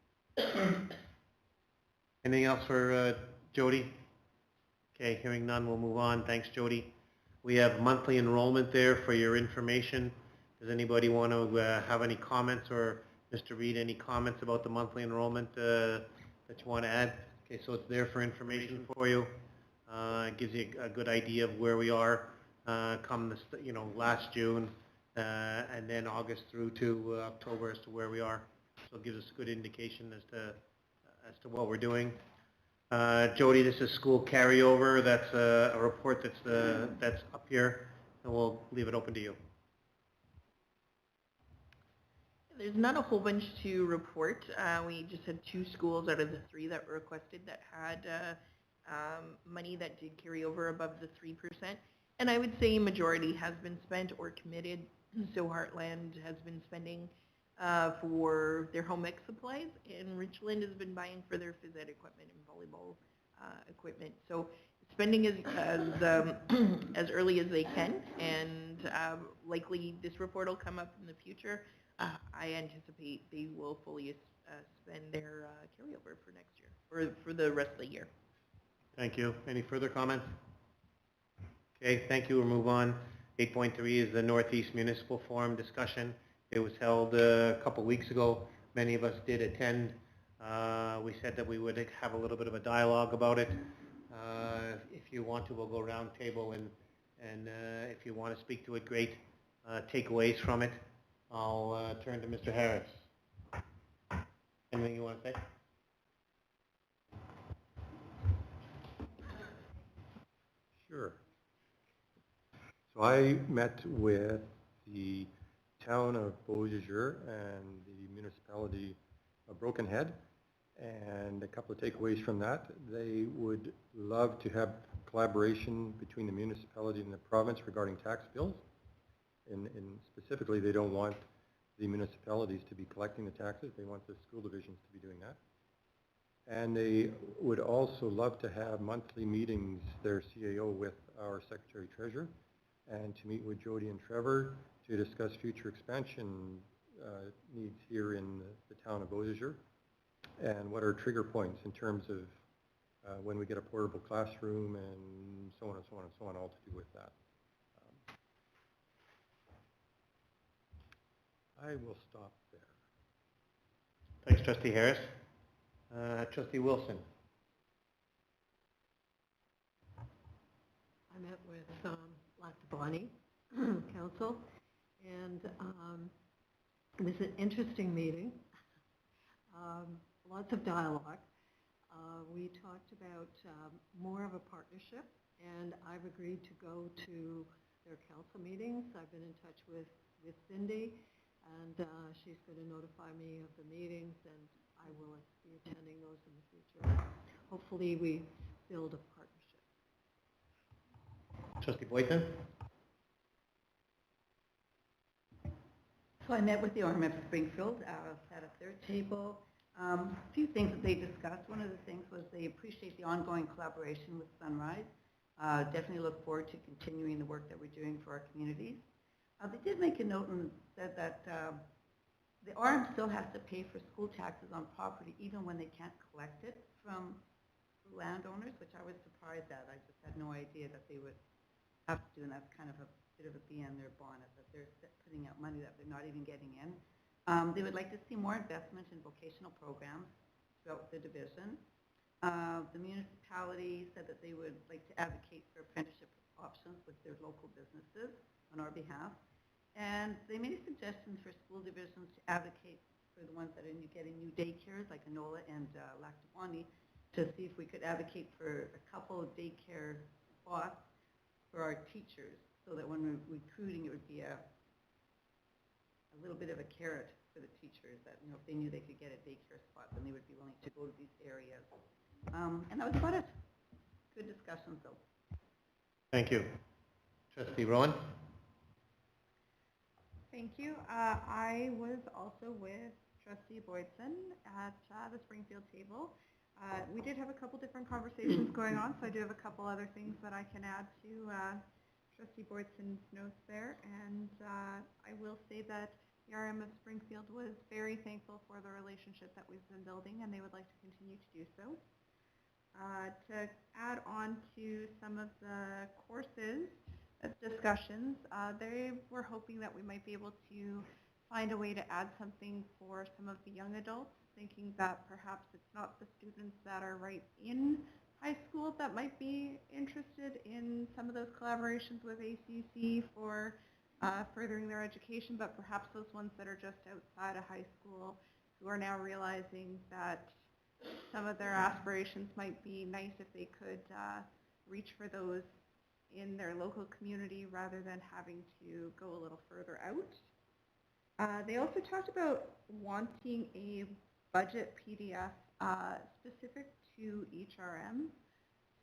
Anything else for Jody? Okay, hearing none, we'll move on. Thanks, Jody. We have monthly enrollment there for your information. Does anybody want to have any comments, or Mr. Reed, any comments about the monthly enrollment that you want to add? Okay, so it's there for information for you. It gives you a good idea of where we are come this, last June, and then August through to October as to where we are. So it gives us a good indication as to what we're doing. Jody, this is school carryover. That's a report that's up here, and we'll leave it open to you. There's not a whole bunch to report. We just had 2 schools out of the 3 that were requested that had money that did carry over above the 3%. And I would say majority has been spent or committed. So Heartland has been spending for their home ec supplies, and Richland has been buying for their phys ed equipment and volleyball equipment. So spending as early as they can, and likely this report will come up in the future. I anticipate they will fully spend their carryover for next year, or for the rest of the year. Thank you. Any further comments? Okay, thank you. We'll move on. 8.3 is the Northeast Municipal Forum discussion. It was held a couple weeks ago. Many of us did attend. We said that we would have a little bit of a dialogue about it. If you want to, we'll go round table, and if you want to speak to it, great. Takeaways from it. I'll turn to Mr. Harris. Anything you want to say? Sure. So I met with the town of Beausejour and the municipality of Broken Head, and a couple of takeaways from that. They would love to have collaboration between the municipality and the province regarding tax bills. And specifically, they don't want the municipalities to be collecting the taxes. They want the school divisions to be doing that. And they would also love to have monthly meetings, their CAO, with our Secretary Treasurer, and to meet with Jody and Trevor to discuss future expansion needs here in the town of Beausejour, and what are trigger points in terms of when we get a portable classroom, and so on and so on and so on, all to do with that. I will stop there. Thanks, Trustee Harris. Trustee Wilson. I met with Lactabani Council, and it was an interesting meeting. Lots of dialogue. We talked about more of a partnership, and I've agreed to go to their council meetings. I've been in touch with Cindy, and she's going to notify me of the meetings, and I will be attending those in the future. Hopefully we build a partnership. Trustee Boyton. So I met with the RMF Springfield, sat at their table. A few things that they discussed. One of the things was they appreciate the ongoing collaboration with Sunrise. Definitely look forward to continuing the work that we're doing for our communities. They did make a note and said that the RM still has to pay for school taxes on property even when they can't collect it from landowners, which I was surprised at. I just had no idea that they would have to do, and that's kind of a bit of a bee on their bonnet, that they're putting out money that they're not even getting in. They would like to see more investment in vocational programs throughout the division. The municipality said that they would like to advocate for apprenticeship options with their local businesses on our behalf. And they made suggestions for school divisions to advocate for the ones that are getting new daycares, like Enola and Lactabani, to see if we could advocate for a couple of daycare spots for our teachers, so that when we're recruiting, it would be a little bit of a carrot for the teachers, that if they knew they could get a daycare spot, then they would be willing to go to these areas. And that was about it. Good discussion, though. Thank you. Trustee Rowan. Thank you. I was also with Trustee Boydson at the Springfield table. We did have a couple different conversations going on, so I do have a couple other things that I can add to Trustee Boydson's notes there. And I will say that the RM of Springfield was very thankful for the relationship that we've been building, and they would like to continue to do so. To add on to some of the courses discussions, they were hoping that we might be able to find a way to add something for some of the young adults, thinking that perhaps it's not the students that are right in high school that might be interested in some of those collaborations with ACC for furthering their education, but perhaps those ones that are just outside of high school who are now realizing that some of their aspirations might be nice if they could reach for those in their local community rather than having to go a little further out. They also talked about wanting a budget PDF specific to each RM.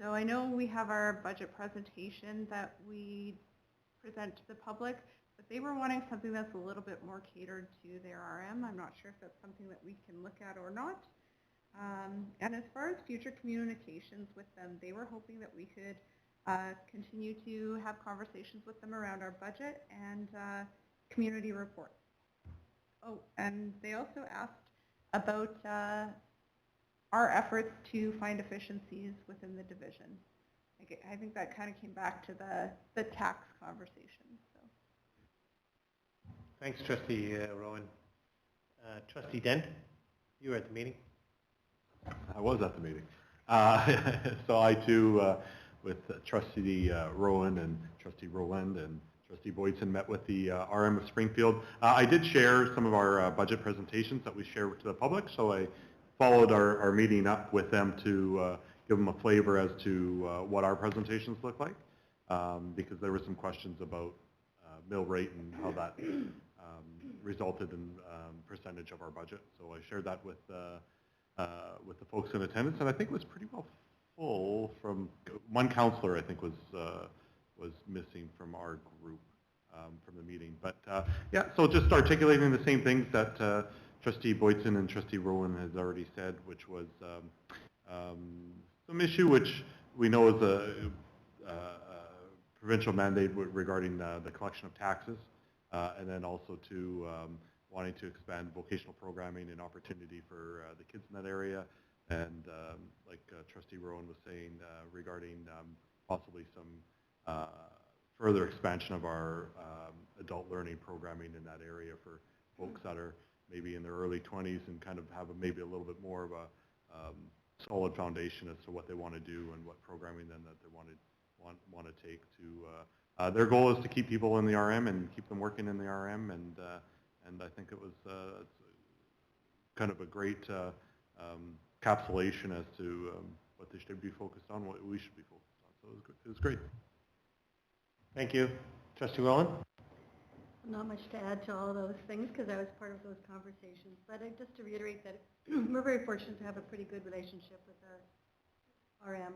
So I know we have our budget presentation that we present to the public, but they were wanting something that's a little bit more catered to their RM. I'm not sure if that's something that we can look at or not. And as far as future communications with them, they were hoping that we could continue to have conversations with them around our budget and community reports. Oh, and they also asked about our efforts to find efficiencies within the division. I think that kind of came back to the tax conversation. So. Thanks, Trustee Rowan. Trustee Dent, you were at the meeting. I was at the meeting. So I too, with Trustee Rowan and Trustee Rowland and Trustee Boydson, met with the RM of Springfield. I did share some of our budget presentations that we share to the public, so I followed our meeting up with them to give them a flavor as to what our presentations look like, because there were some questions about mill rate and how that resulted in percentage of our budget. So I shared that with the folks in attendance, and I think it was pretty well full. From one counselor, I think was missing from our group from the meeting. But yeah, so just articulating the same things that Trustee Boydson and Trustee Rowan has already said, which was some issue which we know is a provincial mandate regarding the collection of taxes, and then also to wanting to expand vocational programming and opportunity for the kids in that area, and like Trustee Rowan was saying, regarding possibly some further expansion of our adult learning programming in that area for folks that are maybe in their early 20s and kind of have maybe a little bit more of a solid foundation as to what they want to do and what programming then that they want to take to. Their goal is to keep people in the RM and keep them working in the RM, and I think it was kind of a great encapsulation as to what they should be focused on, what we should be focused on. So it was great. Thank you. Trustee Rowland? Not much to add to all those things because I was part of those conversations, but just to reiterate that we're very fortunate to have a pretty good relationship with our RM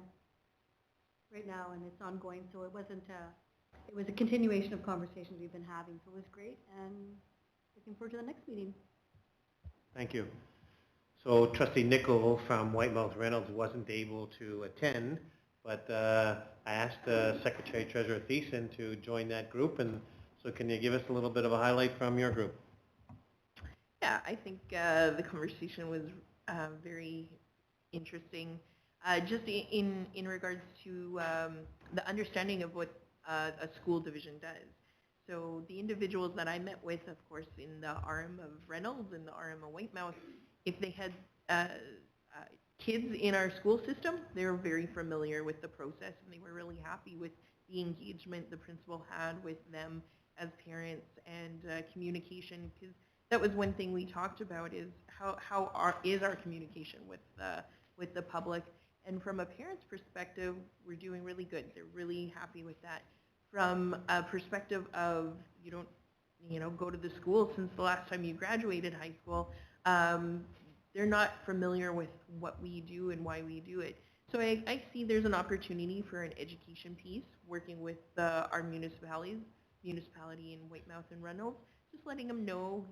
right now, and it's ongoing, so it was a continuation of conversations we've been having, so it was great, and looking forward to the next meeting. Thank you. So Trustee Nicol from Whitemouth Reynolds wasn't able to attend, but I asked Secretary Treasurer Thiessen to join that group, and so can you give us a little bit of a highlight from your group? Yeah, I think the conversation was very interesting, just in regards to the understanding of what a school division does. So the individuals that I met with, of course, in the RM of Reynolds and the RM of Whitemouth, if they had kids in our school system, they were very familiar with the process, and they were really happy with the engagement the principal had with them as parents and communication, because that was one thing we talked about, is how is our communication with the public. And from a parent's perspective, we're doing really good. They're really happy with that. From a perspective of you don't go to the school since the last time you graduated high school, they're not familiar with what we do and why we do it. So I see there's an opportunity for an education piece working with our municipality in Whitemouth and Reynolds, just letting them know,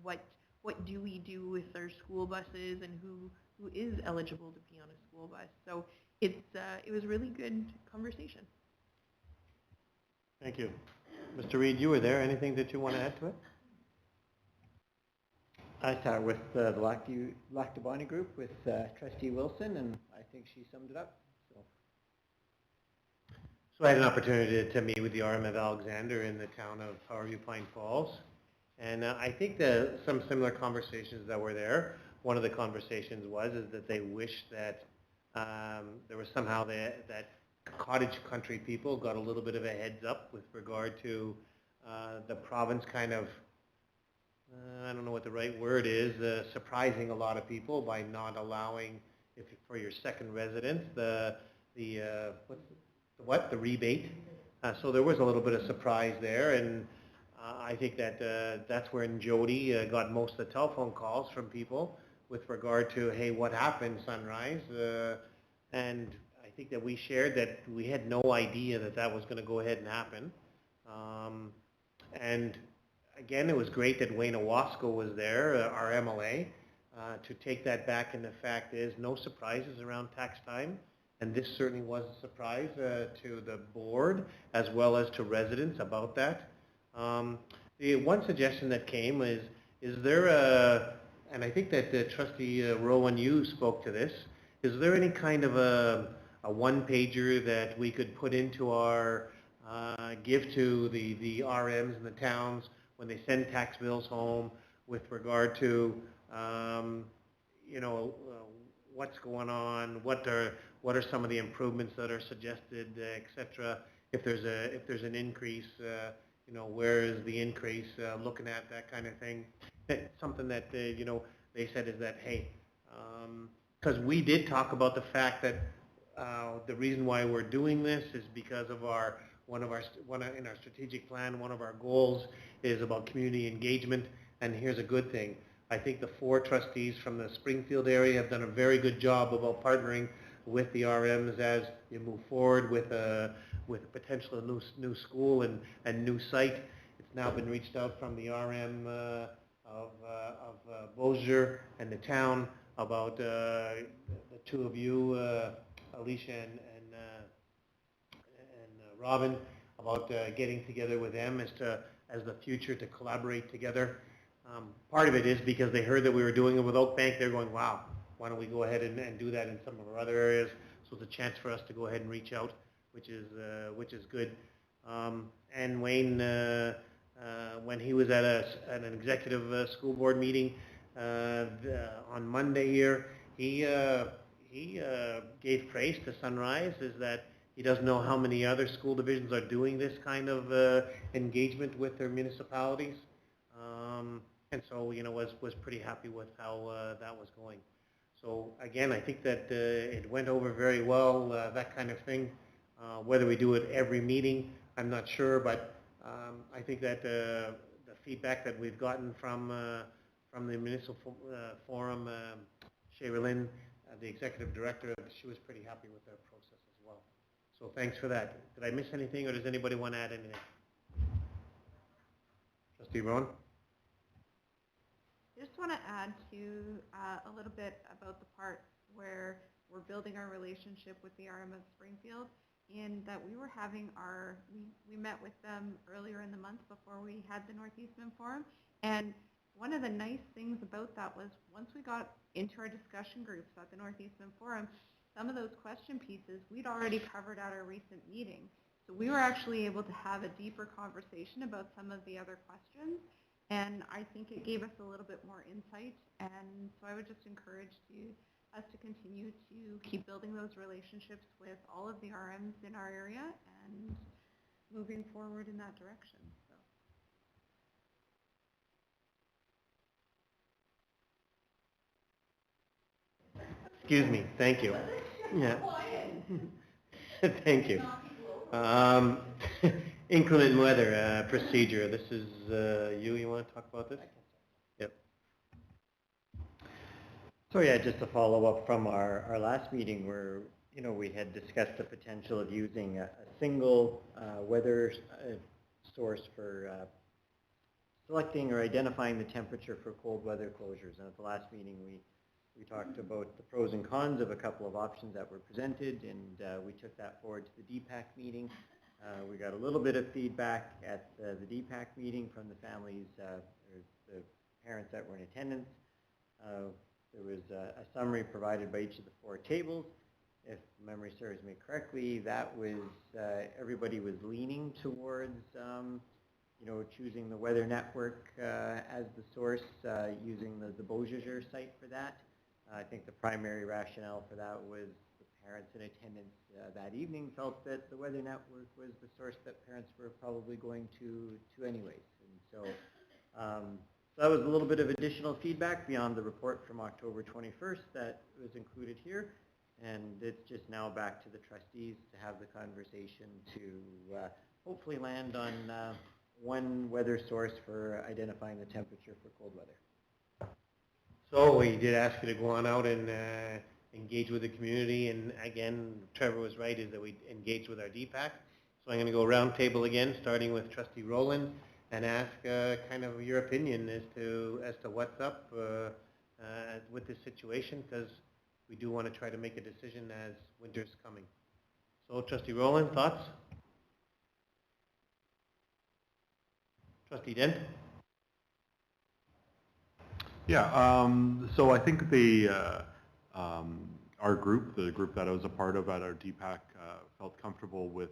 what what do we do with our school buses and who is eligible to be on a school bus. So it was really good conversation. Thank you. Mr. Reed, you were there. Anything that you want to add to it? I start with the Lactabani group with Trustee Wilson, and I think she summed it up. So I had an opportunity to meet with the RM of Alexander in the town of Powerview Pine Falls. And I think that some similar conversations that were there, one of the conversations is that they wish that there was somehow that cottage country people got a little bit of a heads up with regard to the province kind of, I don't know what the right word is, surprising a lot of people by not allowing, if for your second residence, the rebate. So there was a little bit of surprise there, and I think that that's when Jody got most of the telephone calls from people with regard to, hey, what happened, Sunrise? And I think that we shared that we had no idea that that was going to go ahead and happen. And again, it was great that Wayne Owasco was there, our MLA, to take that back. And the fact is, no surprises around tax time. And this certainly was a surprise to the board as well as to residents about that. The one suggestion that came is there a, and I think that Trustee Rowan, you spoke to this, is there any kind of a one-pager that we could put into our, give to the RMs in the towns when they send tax bills home with regard to, you know, what's going on, what are some of the improvements that are suggested, et cetera. If there's an increase, you know, where is the increase, looking at that kind of thing. Something that, you know, they said is that, hey, because we did talk about the fact that the reason why we're doing this is because of in our strategic plan, one of our goals is about community engagement, and here's a good thing. I think the 4 trustees from the Springfield area have done a very good job about partnering with the RMs as you move forward with a potential new school and new site. It's now been reached out from the RM of Beausejour and the town about the two of you, Alicia and Robin, about getting together with them as the future to collaborate together. Part of it is because they heard that we were doing it with Oak Bank. They're going, wow, why don't we go ahead and do that in some of our other areas? So it's a chance for us to go ahead and reach out, which is good. And Wayne, when he was at an executive school board meeting on Monday here, he gave praise to Sunrise, is that he doesn't know how many other school divisions are doing this kind of engagement with their municipalities. And so, you know, was pretty happy with how that was going. So again, I think that it went over very well, that kind of thing. Whether we do it every meeting, I'm not sure, but I think that the feedback that we've gotten from the municipal forum, Sherilyn, the executive director, she was pretty happy with their process as well. So thanks for that. Did I miss anything, or does anybody want to add anything? Trustee Rowan? I just want to add to a little bit about the part where we're building our relationship with the RM of Springfield, in that we were having we met with them earlier in the month before we had the Northeastman Forum, and one of the nice things about that was once we got into our discussion groups at the Northeastman Forum, some of those question pieces we'd already covered at our recent meeting. So we were actually able to have a deeper conversation about some of the other questions. And I think it gave us a little bit more insight, and so I would just encourage us to continue to keep building those relationships with all of the RMs in our area and moving forward in that direction. So. Excuse me, thank you. Yeah. Thank you. Inclement weather procedure. This is you want to talk about this? Yep. So yeah, just to follow up from our last meeting where, you know, we had discussed the potential of using a single weather source for selecting or identifying the temperature for cold weather closures. And at the last meeting, we talked about the pros and cons of a couple of options that were presented, and we took that forward to the DPAC meeting. We got a little bit of feedback at the DPAC meeting from the families, or the parents that were in attendance. There was a summary provided by each of the 4 tables. If memory serves me correctly, that was, everybody was leaning towards, you know, choosing the Weather Network as the source, using the Beausejour site for that. I think the primary rationale for that was the parents in attendance that evening felt that the Weather Network was the source that parents were probably going to anyways. And so, so that was a little bit of additional feedback beyond the report from October 21st that was included here. And it's just now back to the trustees to have the conversation to hopefully land on one weather source for identifying the temperature for cold weather. So we did ask you to go on out and engage with the community, and again, Trevor was right, is that we engage with our DPAC. So I'm going to go round table again, starting with Trustee Rowland, and ask kind of your opinion as to what's up with this situation, because we do want to try to make a decision as winter's coming. So Trustee Rowland, thoughts? Trustee Dent? Yeah, so I think our group, the group that I was a part of at our DPAC, felt comfortable with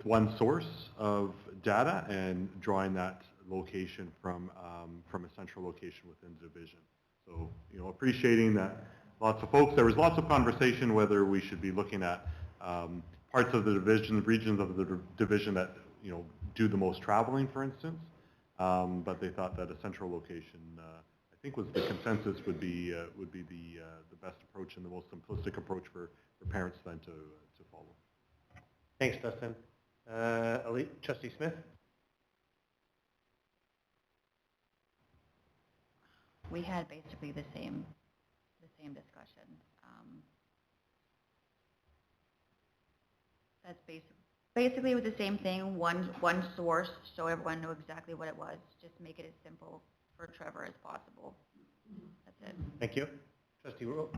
one source of data and drawing that location from a central location within the division. So, you know, appreciating that lots of folks, there was lots of conversation whether we should be looking at parts of the division, regions of the division that, you know, do the most traveling, for instance. But they thought that a central location, I think was the consensus, would be the best approach and the most simplistic approach for parents then to follow. Thanks, Dustin. Trustee Smith? We had basically the same discussion. That's basically it was the same thing. One source, so everyone knew exactly what it was. Just make it as simple for Trevor as possible. That's it. Thank you. Trustee Rowe?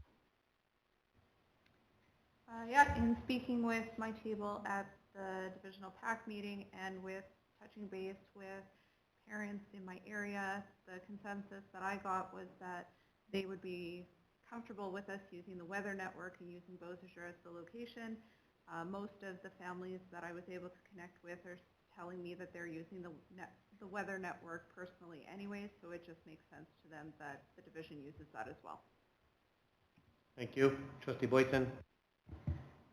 Yeah, in speaking with my table at the divisional PAC meeting and with touching base with parents in my area, the consensus that I got was that they would be comfortable with us using the Weather Network and using Beausejour as the location. Most of the families that I was able to connect with are telling me that they're using the Weather Network personally anyways, so it just makes sense to them that the division uses that as well. Thank you. Trustee Boyton?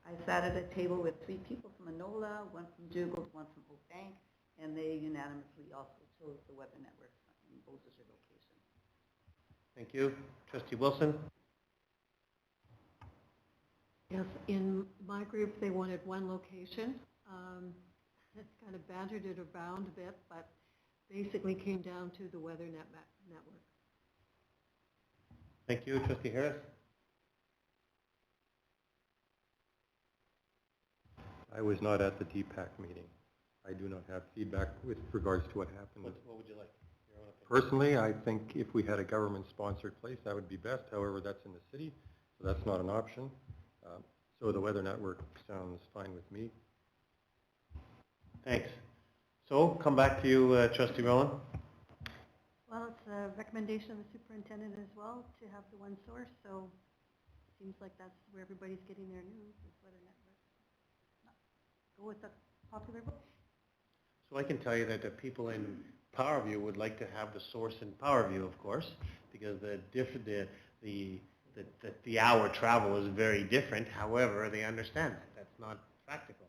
I sat at a table with 3 people from Enola, 1 from Dougald, 1 from Oak Bank, and they unanimously also chose the Weather Network in Beausejour location. Thank you. Trustee Wilson? Yes, in my group, they wanted one location. It's kind of bantered it around a bit, but basically came down to the Weather Network. Thank you. Trustee Harris? I was not at the DPAC meeting. I do not have feedback with regards to what happened. What would you like? Your own opinion. Personally, I think if we had a government-sponsored place, that would be best. However, that's in the city, so that's not an option. So the Weather Network sounds fine with me. Thanks. So, come back to you, Trustee Rowland. Well, it's a recommendation of the superintendent as well to have the one source, so it seems like that's where everybody's getting their news, is Weather Network. Go with the popular vote. So I can tell you that the people in Powerview would like to have the source in Powerview, of course, because the hour travel is very different. However, they understand that that's not practical.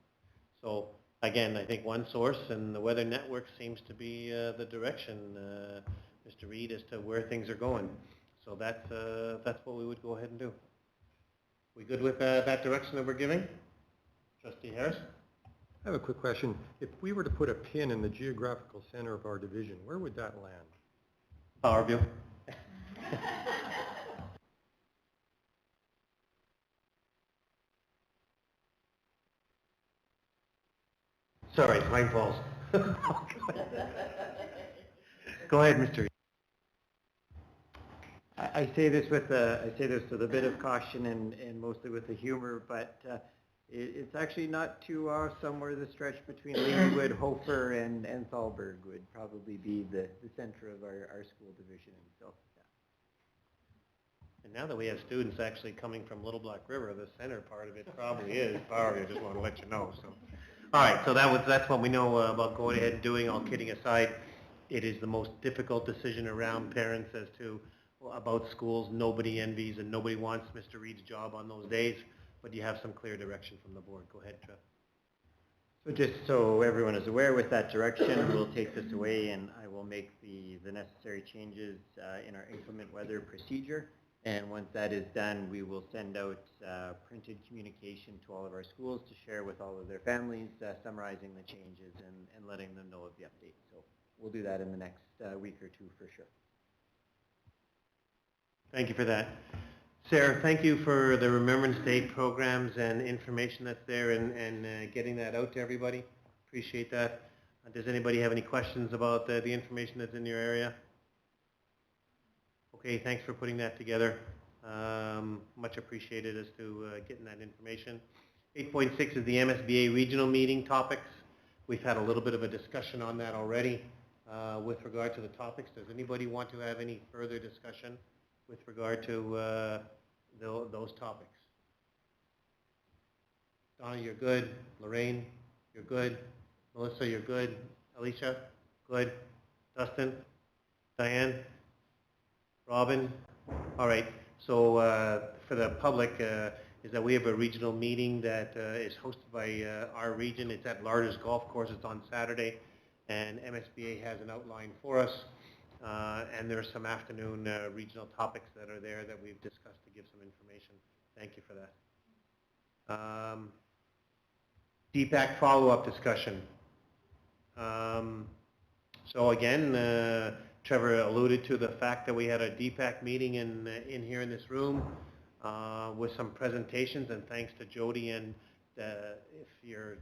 So again, I think one source, and the Weather Network seems to be the direction, Mr. Reid, as to where things are going. So that's what we would go ahead and do. We good with that direction that we're giving? Trustee Harris? I have a quick question. If we were to put a pin in the geographical center of our division, where would that land? Powerview. Sorry, Pine Falls. Go ahead, Mr. Reed. I say this with a bit of caution and mostly with the humor, but it's actually not too awesome where the stretch between Ladywood, Hofer, and Thalberg would probably be the center of our school division. And so, And now that we have students actually coming from Little Black River, the center part of it probably is Powerview. I just want to let you know. So, all right. So that's what we know about going ahead and doing. All kidding aside, it is the most difficult decision around parents as to about schools. Nobody envies and nobody wants Mr. Reed's job on those days, but you have some clear direction from the board. Go ahead, Trev. So just so everyone is aware, with that direction, we'll take this away and I will make the necessary changes in our inclement weather procedure. And once that is done, we will send out printed communication to all of our schools to share with all of their families, summarizing the changes and letting them know of the update. So we'll do that in the next week or two for sure. Thank you for that. Sarah, thank you for the Remembrance Day programs and information that's there and getting that out to everybody. Appreciate that. Does anybody have any questions about the information that's in your area? Okay, thanks for putting that together. Much appreciated as to getting that information. 8.6 is the MSBA regional meeting topics. We've had a little bit of a discussion on that already with regard to the topics. Does anybody want to have any further discussion with regard to those topics? Donna, you're good. Lorraine, you're good. Melissa, you're good. Alicia, good. Dustin, Diane, Robin. All right. So for the public, is that we have a regional meeting that is hosted by our region. It's at Larders Golf Course. It's on Saturday, and MSBA has an outline for us. And there are some afternoon regional topics that are there that we've discussed to give some information. Thank you for that. DPAC follow-up discussion. So again, Trevor alluded to the fact that we had a DPAC meeting in here in this room with some presentations, and thanks to Jody. And if you're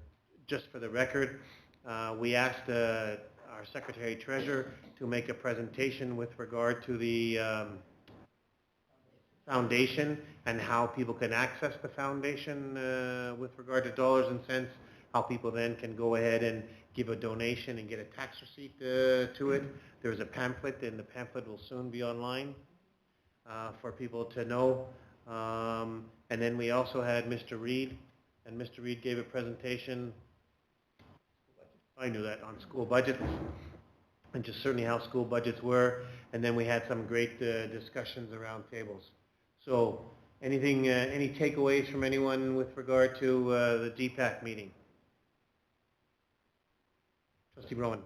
just for the record, we asked our Secretary Treasurer to make a presentation with regard to the foundation and how people can access the foundation with regard to dollars and cents, how people then can go ahead and give a donation and get a tax receipt to it. There's a pamphlet, and the pamphlet will soon be online for people to know. And then we also had Mr. Reed, and Mr. Reed gave a presentation, I knew that, on school budgets, and just certainly how school budgets were. And then we had some great discussions around tables. So anything, any takeaways from anyone with regard to the DPAC meeting? Trustee Rowan.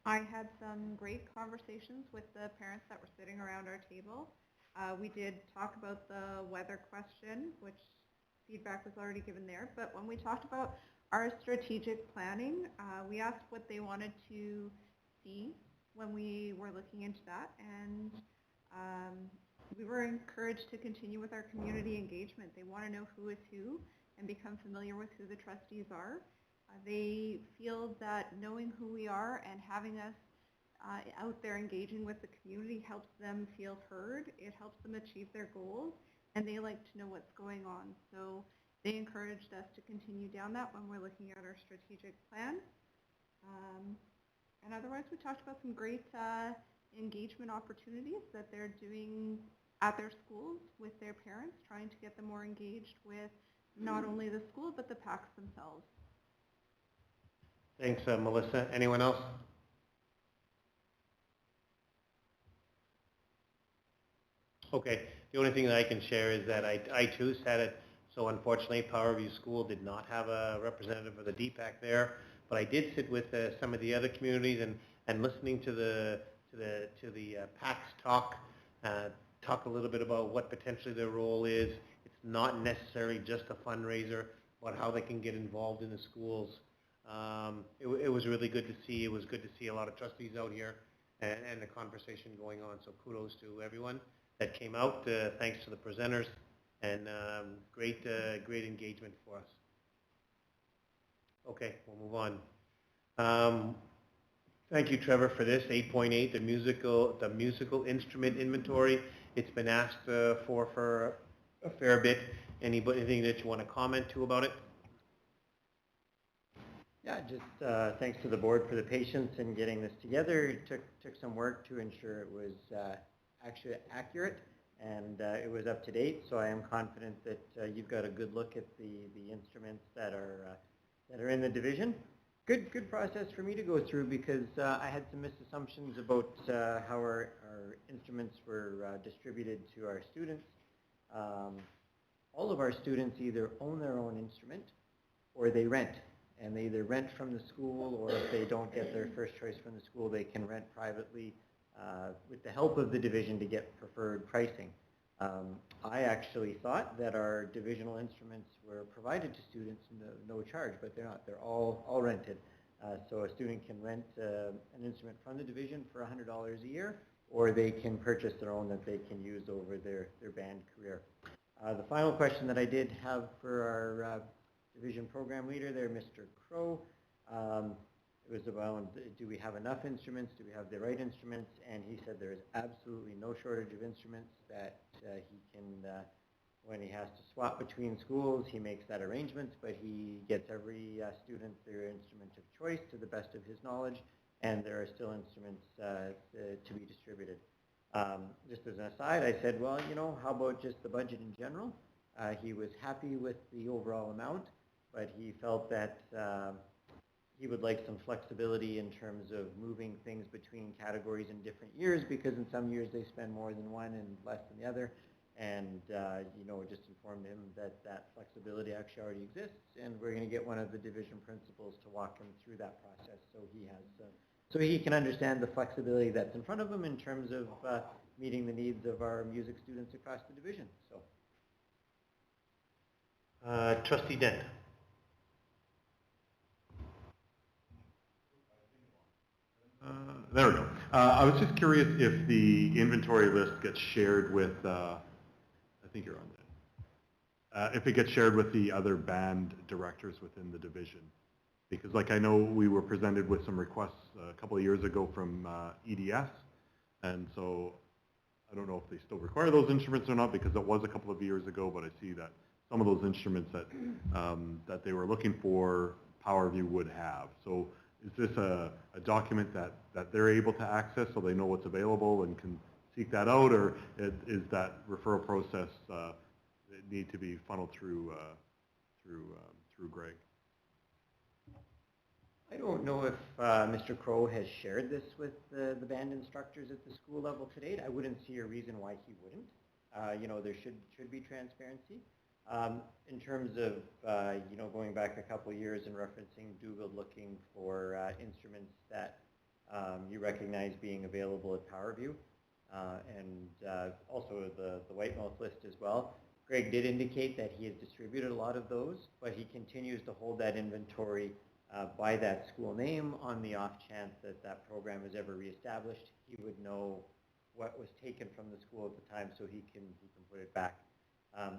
I had some great conversations with the parents that were sitting around our table. We did talk about the weather question, which feedback was already given there. But when we talked about our strategic planning, we asked what they wanted to see when we were looking into that. And we were encouraged to continue with our community engagement. They want to know who is who and become familiar with who the trustees are. They feel that knowing who we are and having us out there engaging with the community helps them feel heard. It helps them achieve their goals, and they like to know what's going on. So they encouraged us to continue down that when we're looking at our strategic plan. And otherwise, we talked about some great engagement opportunities that they're doing at their schools with their parents, trying to get them more engaged with not only the school, but the PACs themselves. Thanks, Melissa. Anyone else? Okay. The only thing that I can share is that I too sat it. So unfortunately, Powerview School did not have a representative of the DPAC there, but I did sit with some of the other communities and listening to the PACs talk a little bit about what potentially their role is. It's not necessarily just a fundraiser, but how they can get involved in the schools. It was really good to see. It was good to see a lot of trustees out here and the conversation going on. So kudos to everyone that came out. Thanks to the presenters, and great engagement for us. Okay, we'll move on. Thank you, Trevor, for this. 8.8, the musical instrument inventory. It's been asked for a fair bit. Anything that you want to comment to about it? Yeah, just thanks to the board for the patience in getting this together. It took some work to ensure it was actually accurate and it was up to date. So I am confident that you've got a good look at the instruments that are in the division. Good process for me to go through because I had some misassumptions about how our instruments were distributed to our students. All of our students either own their own instrument or they rent. And they either rent from the school, or if they don't get their first choice from the school, they can rent privately with the help of the division to get preferred pricing. I actually thought that our divisional instruments were provided to students no charge, but they're not. They're all rented. So a student can rent an instrument from the division for $100 a year, or they can purchase their own that they can use over their band career. The final question that I did have for our division program leader there, Mr. Crow. It was about, do we have enough instruments? Do we have the right instruments? And he said there is absolutely no shortage of instruments that he can, when he has to swap between schools, he makes that arrangements, but he gets every student their instrument of choice to the best of his knowledge, and there are still instruments to be distributed. Just as an aside, I said, well, you know, how about just the budget in general? He was happy with the overall amount, but he felt that he would like some flexibility in terms of moving things between categories in different years, because in some years they spend more than one and less than the other. And, you know, just informed him that that flexibility actually already exists, and we're going to get one of the division principals to walk him through that process so he has, so he can understand the flexibility that's in front of him in terms of meeting the needs of our music students across the division. So. Trustee Dent. There we go. I was just curious if the inventory list gets shared with, I think you're on that. If it gets shared with the other band directors within the division. Because like I know we were presented with some requests a couple of years ago from EDS. And so I don't know if they still require those instruments or not, because it was a couple of years ago, but I see that some of those instruments that, that they were looking for, PowerView would have. So is this a document that they're able to access so they know what's available and can seek that out, or is that referral process need to be funneled through Greg? I don't know if Mr. Crow has shared this with the band instructors at the school level to date. I wouldn't see a reason why he wouldn't. You know, there should be transparency. In terms of, you know, going back a couple of years and referencing Dugald looking for instruments that you recognize being available at PowerView, and also the Whitemouth list as well. Greg did indicate that he has distributed a lot of those, but he continues to hold that inventory by that school name on the off chance that that program is ever reestablished. He would know what was taken from the school at the time, so he can put it back.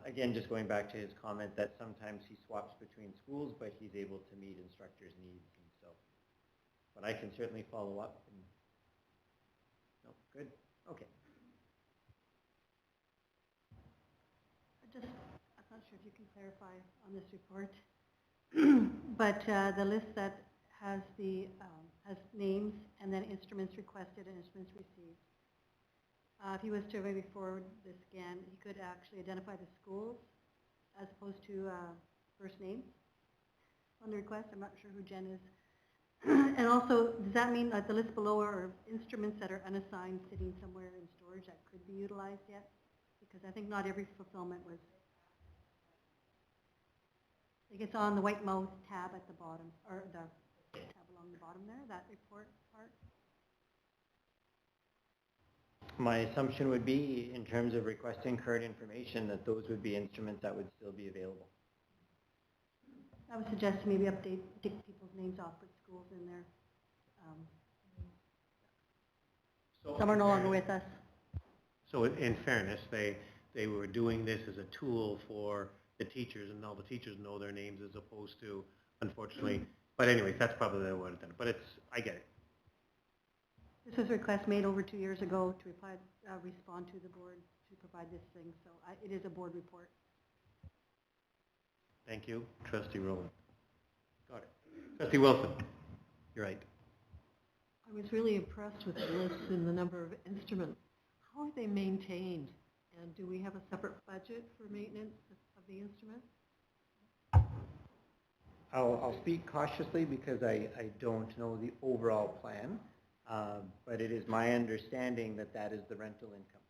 Again, just going back to his comment that sometimes he swaps between schools, but he's able to meet instructors' needs, and so. But I can certainly follow up. And, no, good, okay. I'm not sure if you can clarify on this report, but the list that has the has names and then instruments requested and instruments received. If he was to maybe forward this scan, he could actually identify the schools as opposed to first names on the request. I'm not sure who Jen is. And also, does that mean that the list below are instruments that are unassigned sitting somewhere in storage that could be utilized yet? Because I think not every fulfillment was. I think it's on the Whitemouth tab at the bottom, or the tab along the bottom there, that report part. My assumption would be, in terms of requesting current information, that those would be instruments that would still be available. I would suggest maybe take people's names off, put schools in there. Some are no longer with us. So in fairness, they were doing this as a tool for the teachers, and all the teachers know their names as opposed to, unfortunately, but anyways, that's probably the way I would have done it. But I get it. This was a request made over 2 years ago to respond to the board to provide this thing, so it is a board report. Thank you. Trustee Rowland. Got it. Trustee Wilson. You're right. I was really impressed with the list and the number of instruments. How are they maintained? And do we have a separate budget for maintenance of the instruments? I'll speak cautiously because I don't know the overall plan, but it is my understanding that that is the rental income.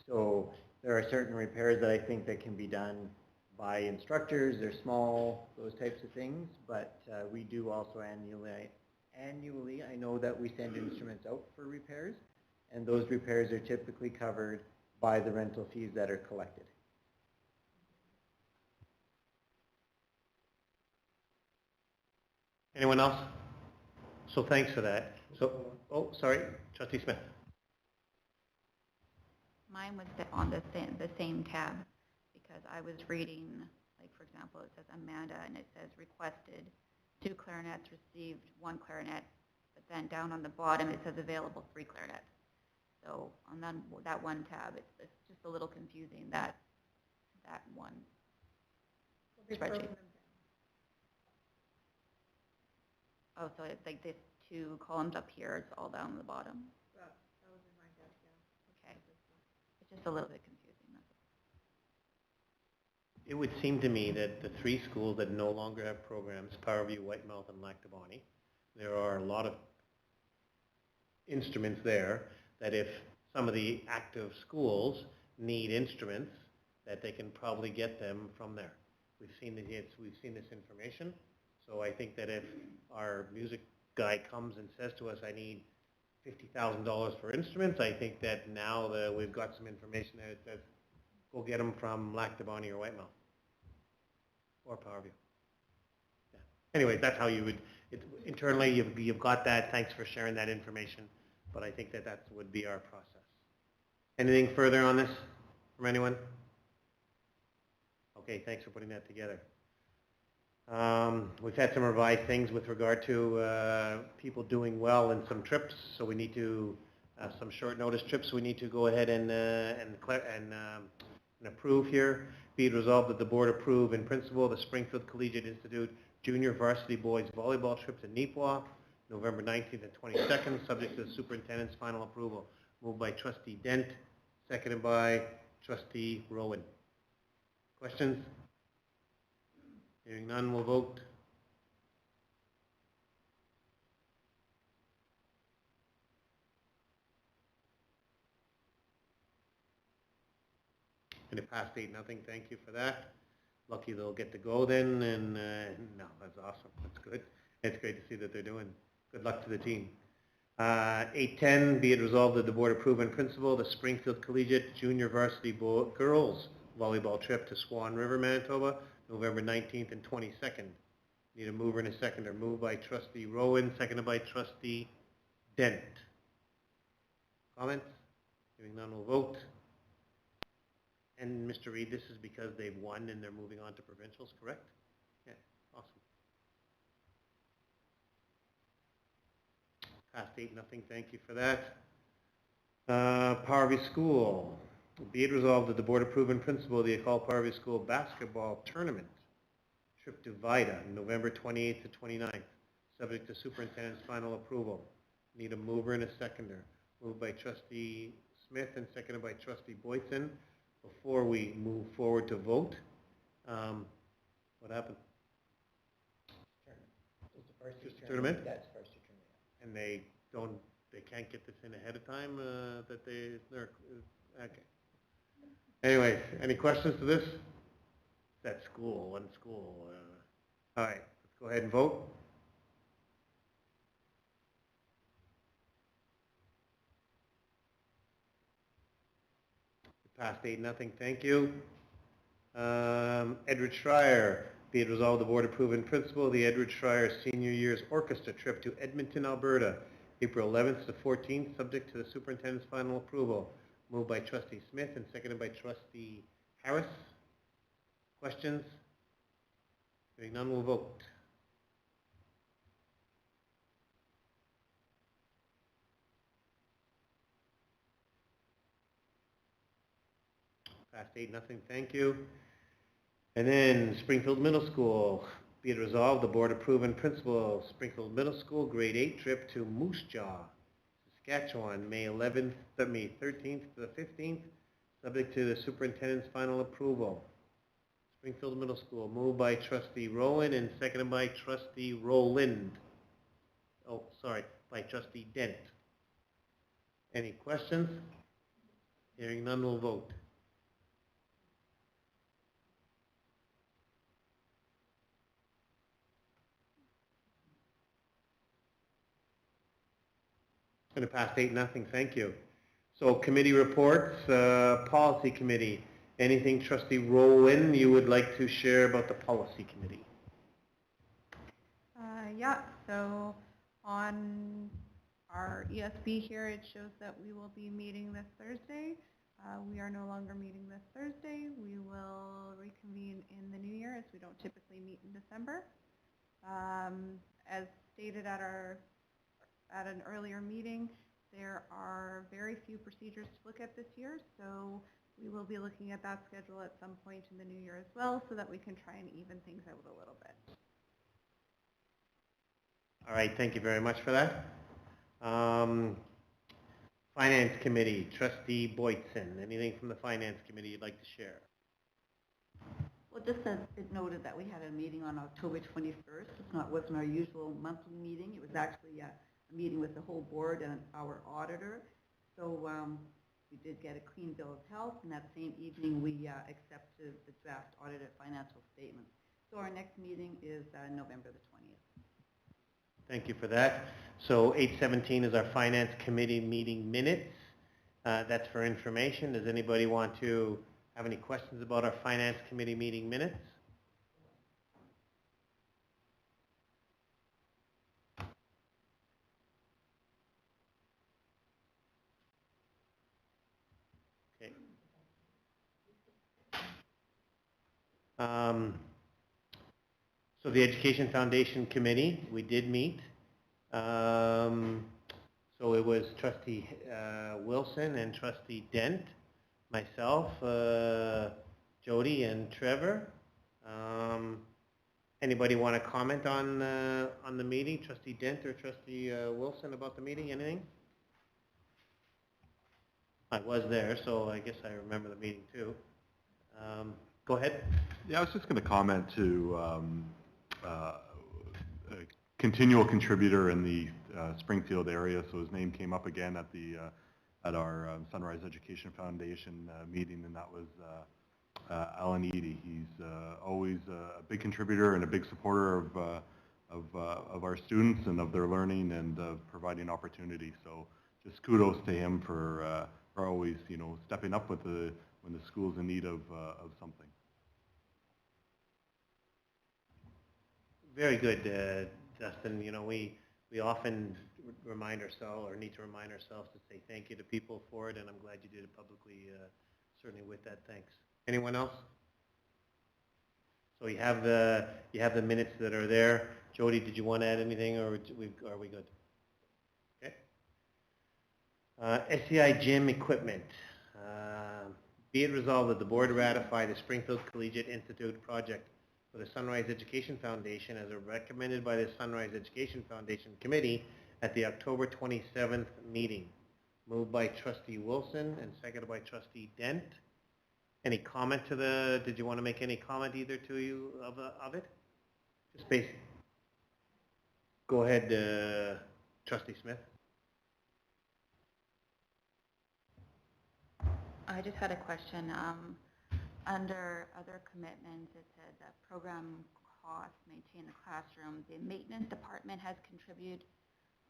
So there are certain repairs that I think that can be done by instructors. They're small, those types of things, but we do also annually, I know that we send instruments out for repairs, and those repairs are typically covered by the rental fees that are collected. Anyone else? So thanks for that. So, oh, sorry, Trustee Smith. Mine was on the same tab because I was reading, like for example, it says Amanda and it says requested 2 clarinets, received 1 clarinet, but then down on the bottom it says available 3 clarinets. So on that one tab, it's just a little confusing, that one spreadsheet. Oh, so it's like this 2 columns up here, it's all down the bottom. That was in my deck, yeah. Okay. It's just a little bit confusing. That's It would seem to me that the 3 schools that no longer have programs, Powerview, Whitemouth, and Lac Du Bonnet, there are a lot of instruments there that if some of the active schools need instruments, that they can probably get them from there. We've seen this information. So I think that if our music guy comes and says to us, I need $50,000 for instruments, I think that now that we've got some information that says, go get them from Lac Du Bonnet or Whitemouth or Powerview. Yeah. Anyway, that's how you would, internally you've got that. Thanks for sharing that information. But I think that would be our process. Anything further on this from anyone? Okay, thanks for putting that together. We've had some revised things with regard to people doing well in some trips, so we need to some short notice trips. We need to go ahead and approve here. Be it resolved that the board approve in principle the Springfield Collegiate Institute Junior Varsity Boys Volleyball trip to Neepawa, November 19th and 22nd, subject to the superintendent's final approval. Moved by Trustee Dent, seconded by Trustee Rowan. Questions? Hearing none, we'll vote. And it passed 8-0. Thank you for that. Lucky they'll get to go then. And no, that's awesome. That's good. It's great to see that they're doing. Good luck to the team. 8-10, be it resolved that the board approve in principle the Springfield Collegiate Junior Varsity Girls Volleyball trip to Swan River, Manitoba, November 19th and 22nd. Need a mover and a seconder. Moved by Trustee Rowan, seconded by Trustee Dent. Comments? Hearing none, we'll vote. And Mr. Reed, this is because they've won and they're moving on to provincials, correct? Yeah, awesome. Passed 8-0. Thank you for that. Parvy School. Be it resolved that the board approve in principle the École Parvy School basketball tournament trip to Vida, November 28th to 29th, subject to superintendent's final approval. Need a mover and a seconder. Moved by Trustee Smith and seconded by Trustee Boyson. Before we move forward to vote, what happened? Just a tournament? That's first tournament. And they can't get this in ahead of time, they're, okay. Anyways, any questions to this? That school, one school. All right, let's go ahead and vote. It passed 8-0, thank you. Edward Schreier, be it resolved the board approve in principle the Edward Schreier Senior Year's Orchestra trip to Edmonton, Alberta, April 11th to 14th, subject to the superintendent's final approval. Moved by Trustee Smith and seconded by Trustee Harris. Questions? Hearing none, we'll vote. Passed 8-0, thank you. And then Springfield Middle School, be it resolved, the board approve in principle Springfield Middle School grade 8 trip to Moose Jaw, Saskatchewan, May 13th to the 15th, subject to the superintendent's final approval. Springfield Middle School, moved by trustee Rowan and seconded by trustee Rowland. Oh, sorry, by trustee Dent. Any questions? Hearing none, will vote. Going to pass 8-0, thank you. So committee reports, policy committee. Anything trustee Rowland you would like to share about the policy committee? Yeah, so on our ESB here, it shows that we will be meeting this Thursday. We are no longer meeting this Thursday. We will reconvene in the new year as we don't typically meet in December. As stated at an earlier meeting, there are very few procedures to look at this year, so we will be looking at that schedule at some point in the new year as well so that we can try and even things out a little bit. All right, thank you very much for that. Finance committee, trustee Boytson. Anything from the finance committee you'd like to share? Well, just as it noted that we had a meeting on October 21st. Wasn't our usual monthly meeting. It was actually a meeting with the whole board and our auditor. So we did get a clean bill of health, and that same evening we accepted the draft audited financial statements. So our next meeting is November the 20th. Thank you for that. So 8:17 is our finance committee meeting minutes. That's for information. Does anybody want to have any questions about our finance committee meeting minutes? Okay. So the Education Foundation Committee, we did meet. So it was trustee Wilson and trustee Dent, myself, Jody, and Trevor. Anybody want to comment on the meeting? Trustee Dent or trustee Wilson about the meeting? Anything? I was there, so I guess I remember the meeting too. Go ahead. Yeah, I was just going to comment to a continual contributor in the Springfield area. So his name came up again at our Sunrise Education Foundation meeting, and that was Alan Eady. He's always a big contributor and a big supporter of our students and of their learning and providing opportunity. So just kudos to him for always, stepping up with when the school's in need of something. Very good, Justin. We often remind ourselves or need to remind ourselves to say thank you to people for it, and I'm glad you did it publicly, certainly with that, thanks. Anyone else? So you have the minutes that are there. Jody, did you want to add anything, or are we good? Okay. SCI gym equipment. Be it resolved that the board ratify the Springfield Collegiate Institute project for the Sunrise Education Foundation as recommended by the Sunrise Education Foundation Committee at the October 27th meeting. Moved by trustee Wilson and seconded by trustee Dent. Any comment to did you want to make any comment either to you of it? Just basic. Go ahead, trustee Smith. I just had a question. Under other commitments, it said that program costs maintain the classroom. The maintenance department has contributed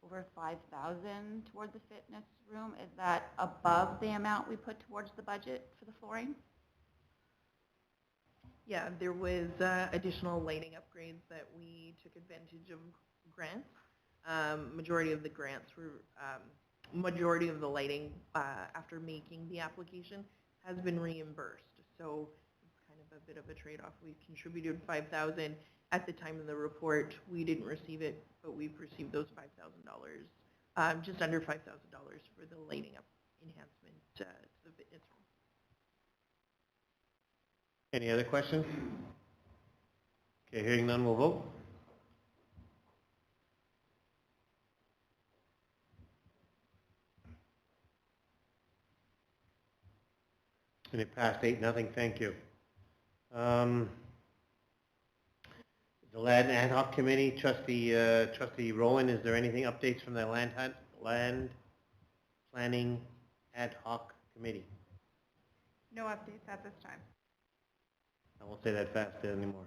over $5,000 towards the fitness room. Is that above the amount we put towards the budget for the flooring? Yeah, there was additional lighting upgrades that we took advantage of grants. Majority of the grants were, majority of the lighting after making the application has been reimbursed. So it's kind of a bit of a trade-off. We contributed $5,000 at the time of the report. We didn't receive it, but we've received those $5,000, just under $5,000 for the lighting up enhancement to the fitness room. Any other questions? Okay, hearing none, we'll vote. And it passed 8-0, thank you. The Land Ad Hoc Committee, Trustee Rowan, is there anything updates from the Land Planning Ad Hoc Committee? No updates at this time. I won't say that fast anymore.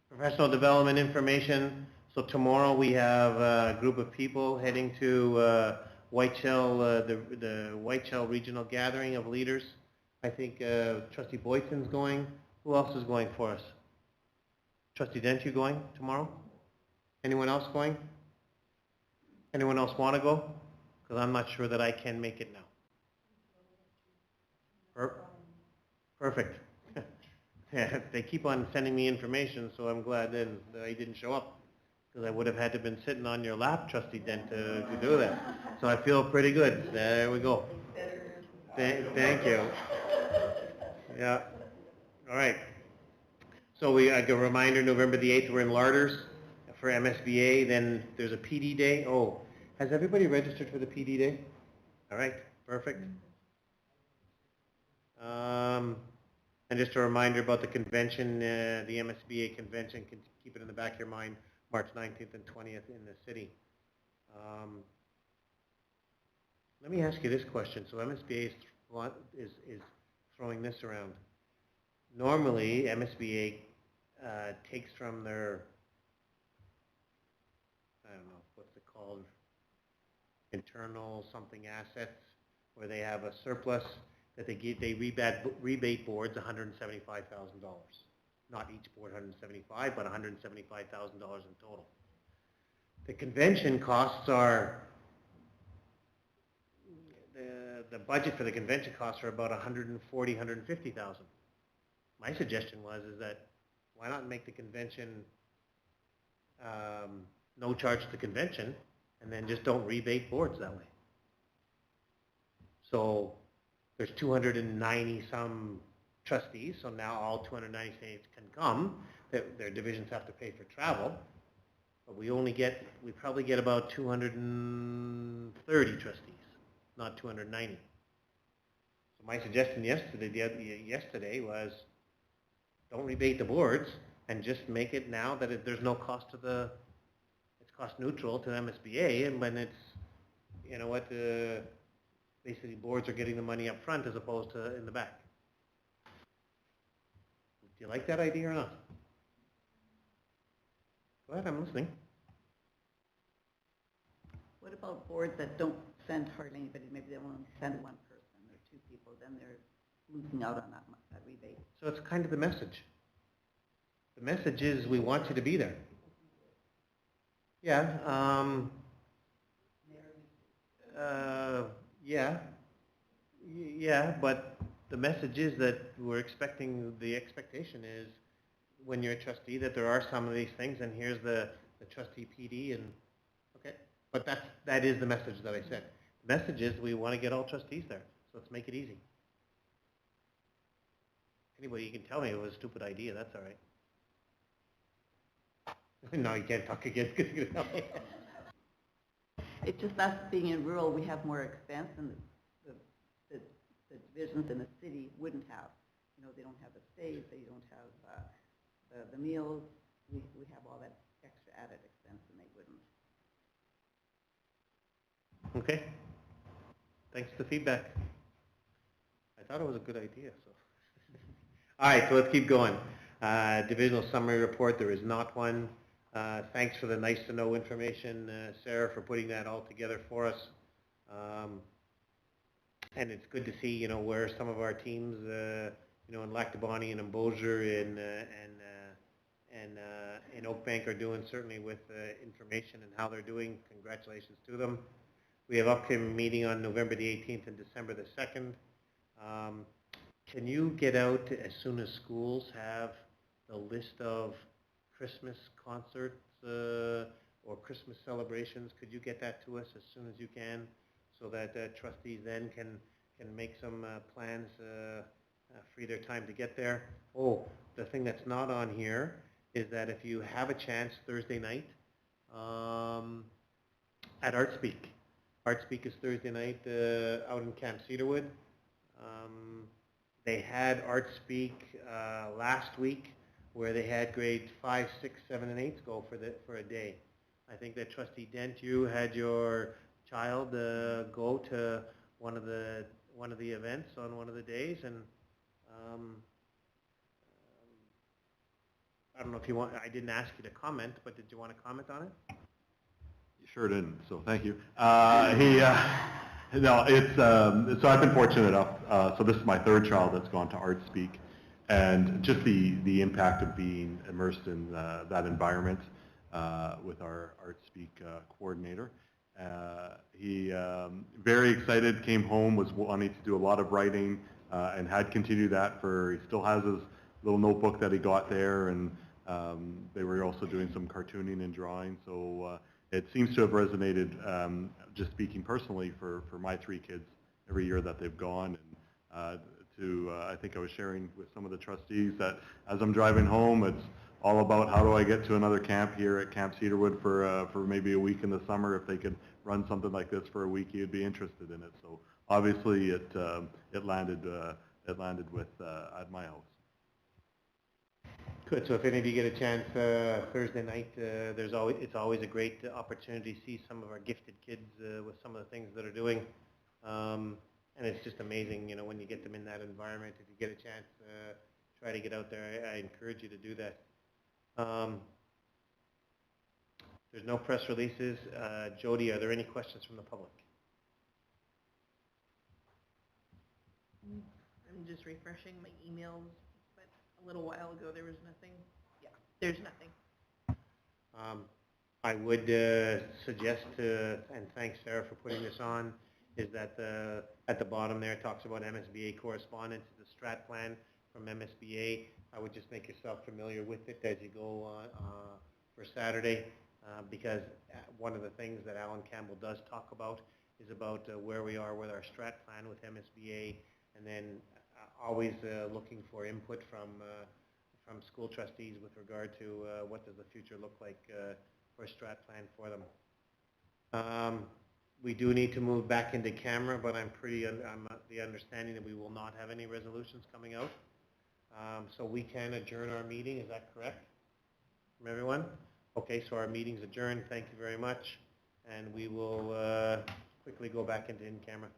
Professional development information. So tomorrow we have a group of people heading to Whiteshell, the Whiteshell Regional Gathering of Leaders. I think Trustee Boydson's going. Who else is going for us? Trustee Dent, you going tomorrow? Anyone else going? Anyone else want to go? Because I'm not sure that I can make it now. Perfect. Yeah, they keep on sending me information, so I'm glad that I didn't show up, because I would have had to been sitting on your lap, Trustee Dent, to do that. So I feel pretty good. There we go. Thank you. Yeah. All right. So a reminder, November the 8th, we're in Larders for MSBA. Then there's a PD day. Oh, has everybody registered for the PD day? All right, perfect. And just a reminder about the convention, the MSBA convention, keep it in the back of your mind, March 19th and 20th in the city. Let me ask you this question. So MSBA is throwing this around. Normally, MSBA takes from their, I don't know, what's it called, internal something assets, where they have a surplus that they rebate boards $175,000. Not each board 175, but $175,000 in total. The convention costs are, the budget for the convention costs are about $140,000, $150,000. My suggestion is that why not make the convention no charge to the convention, and then just don't rebate boards that way. So there's 290 some trustees, so now all 290 states can come. Their divisions have to pay for travel, but we probably get about 230 trustees, not 290. So my suggestion yesterday was, don't rebate the boards and just make it now that there's no cost to it's cost neutral to MSBA, and when it's, you know what, basically boards are getting the money up front as opposed to in the back. Do you like that idea or not? Go ahead, I'm listening. What about boards that don't send hardly anybody? Maybe they only send one person or two people, then they're losing out on that rebate. So it's kind of the message. The message is we want you to be there. Yeah. Yeah, but the message is that the expectation is when you're a trustee that there are some of these things, and here's the trustee PD, and okay. But that is the message that I said. The message is we want to get all trustees there, so let's make it easy. Anybody, you can tell me it was a stupid idea, that's all right. No, you can't talk again. It's just us being in rural, we have more expense, and the divisions in the city wouldn't have. You know, they don't have the stays, they don't have the meals. We have all that extra added expense, and they wouldn't. Okay. Thanks for the feedback. I thought it was a good idea, so. All right, so let's keep going. Divisional summary report, there is not one. Thanks for the nice to know information, Sarah, for putting that all together for us. And it's good to see, you know, where some of our teams, you know, in Lactabani and in Beaulieu and in Oakbank are doing, certainly with information and how they're doing. Congratulations to them. We have upcoming meeting on November the 18th and December the 2nd. Can you get out as soon as schools have the list of Christmas concerts or Christmas celebrations? Could you get that to us as soon as you can, so that trustees then can make some plans free their time to get there. Oh, the thing that's not on here is that if you have a chance Thursday night at ArtSpeak. ArtSpeak is Thursday night out in Camp Cedarwood. They had ArtSpeak last week where they had grades 5, 6, 7, and 8 go for a day. I think that Trustee Dent, you had your child go to one of the events on one of the days, and I don't know if you want. I didn't ask you to comment, but did you want to comment on it? You sure didn't, so thank you. No, it's, so I've been fortunate enough, so this is my third child that's gone to ArtSpeak, and just the impact of being immersed in that environment with our ArtSpeak coordinator. He very excited, came home, was wanting to do a lot of writing, and had continued that he still has his little notebook that he got there, and they were also doing some cartooning and drawing, so it seems to have resonated, just speaking personally, for my 3 kids every year that they've gone. And I think I was sharing with some of the trustees that as I'm driving home, it's all about how do I get to another camp here at Camp Cedarwood for maybe a week in the summer. If they could run something like this for a week, you'd be interested in it. So obviously it landed with at my house. Good. So if any of you get a chance Thursday night, it's always a great opportunity to see some of our gifted kids with some of the things that are doing, and it's just amazing, when you get them in that environment. If you get a chance, try to get out there. I encourage you to do that. There's no press releases. Jody, are there any questions from the public? I'm just refreshing my emails, but a little while ago there was nothing. Yeah, there's nothing. I would suggest and thank Sarah for putting this on, is that at the bottom there it talks about MSBA correspondence, the strat plan from MSBA. I would just make yourself familiar with it as you go for Saturday, because one of the things that Alan Campbell does talk about is about where we are with our strat plan with MSBA, and then always looking for input from school trustees with regard to what does the future look like for a strat plan for them. We do need to move back into camera, but I'm the understanding that we will not have any resolutions coming out. So we can adjourn our meeting, is that correct from everyone? Okay, so our meeting's adjourned. Thank you very much. And we will quickly go back into in-camera.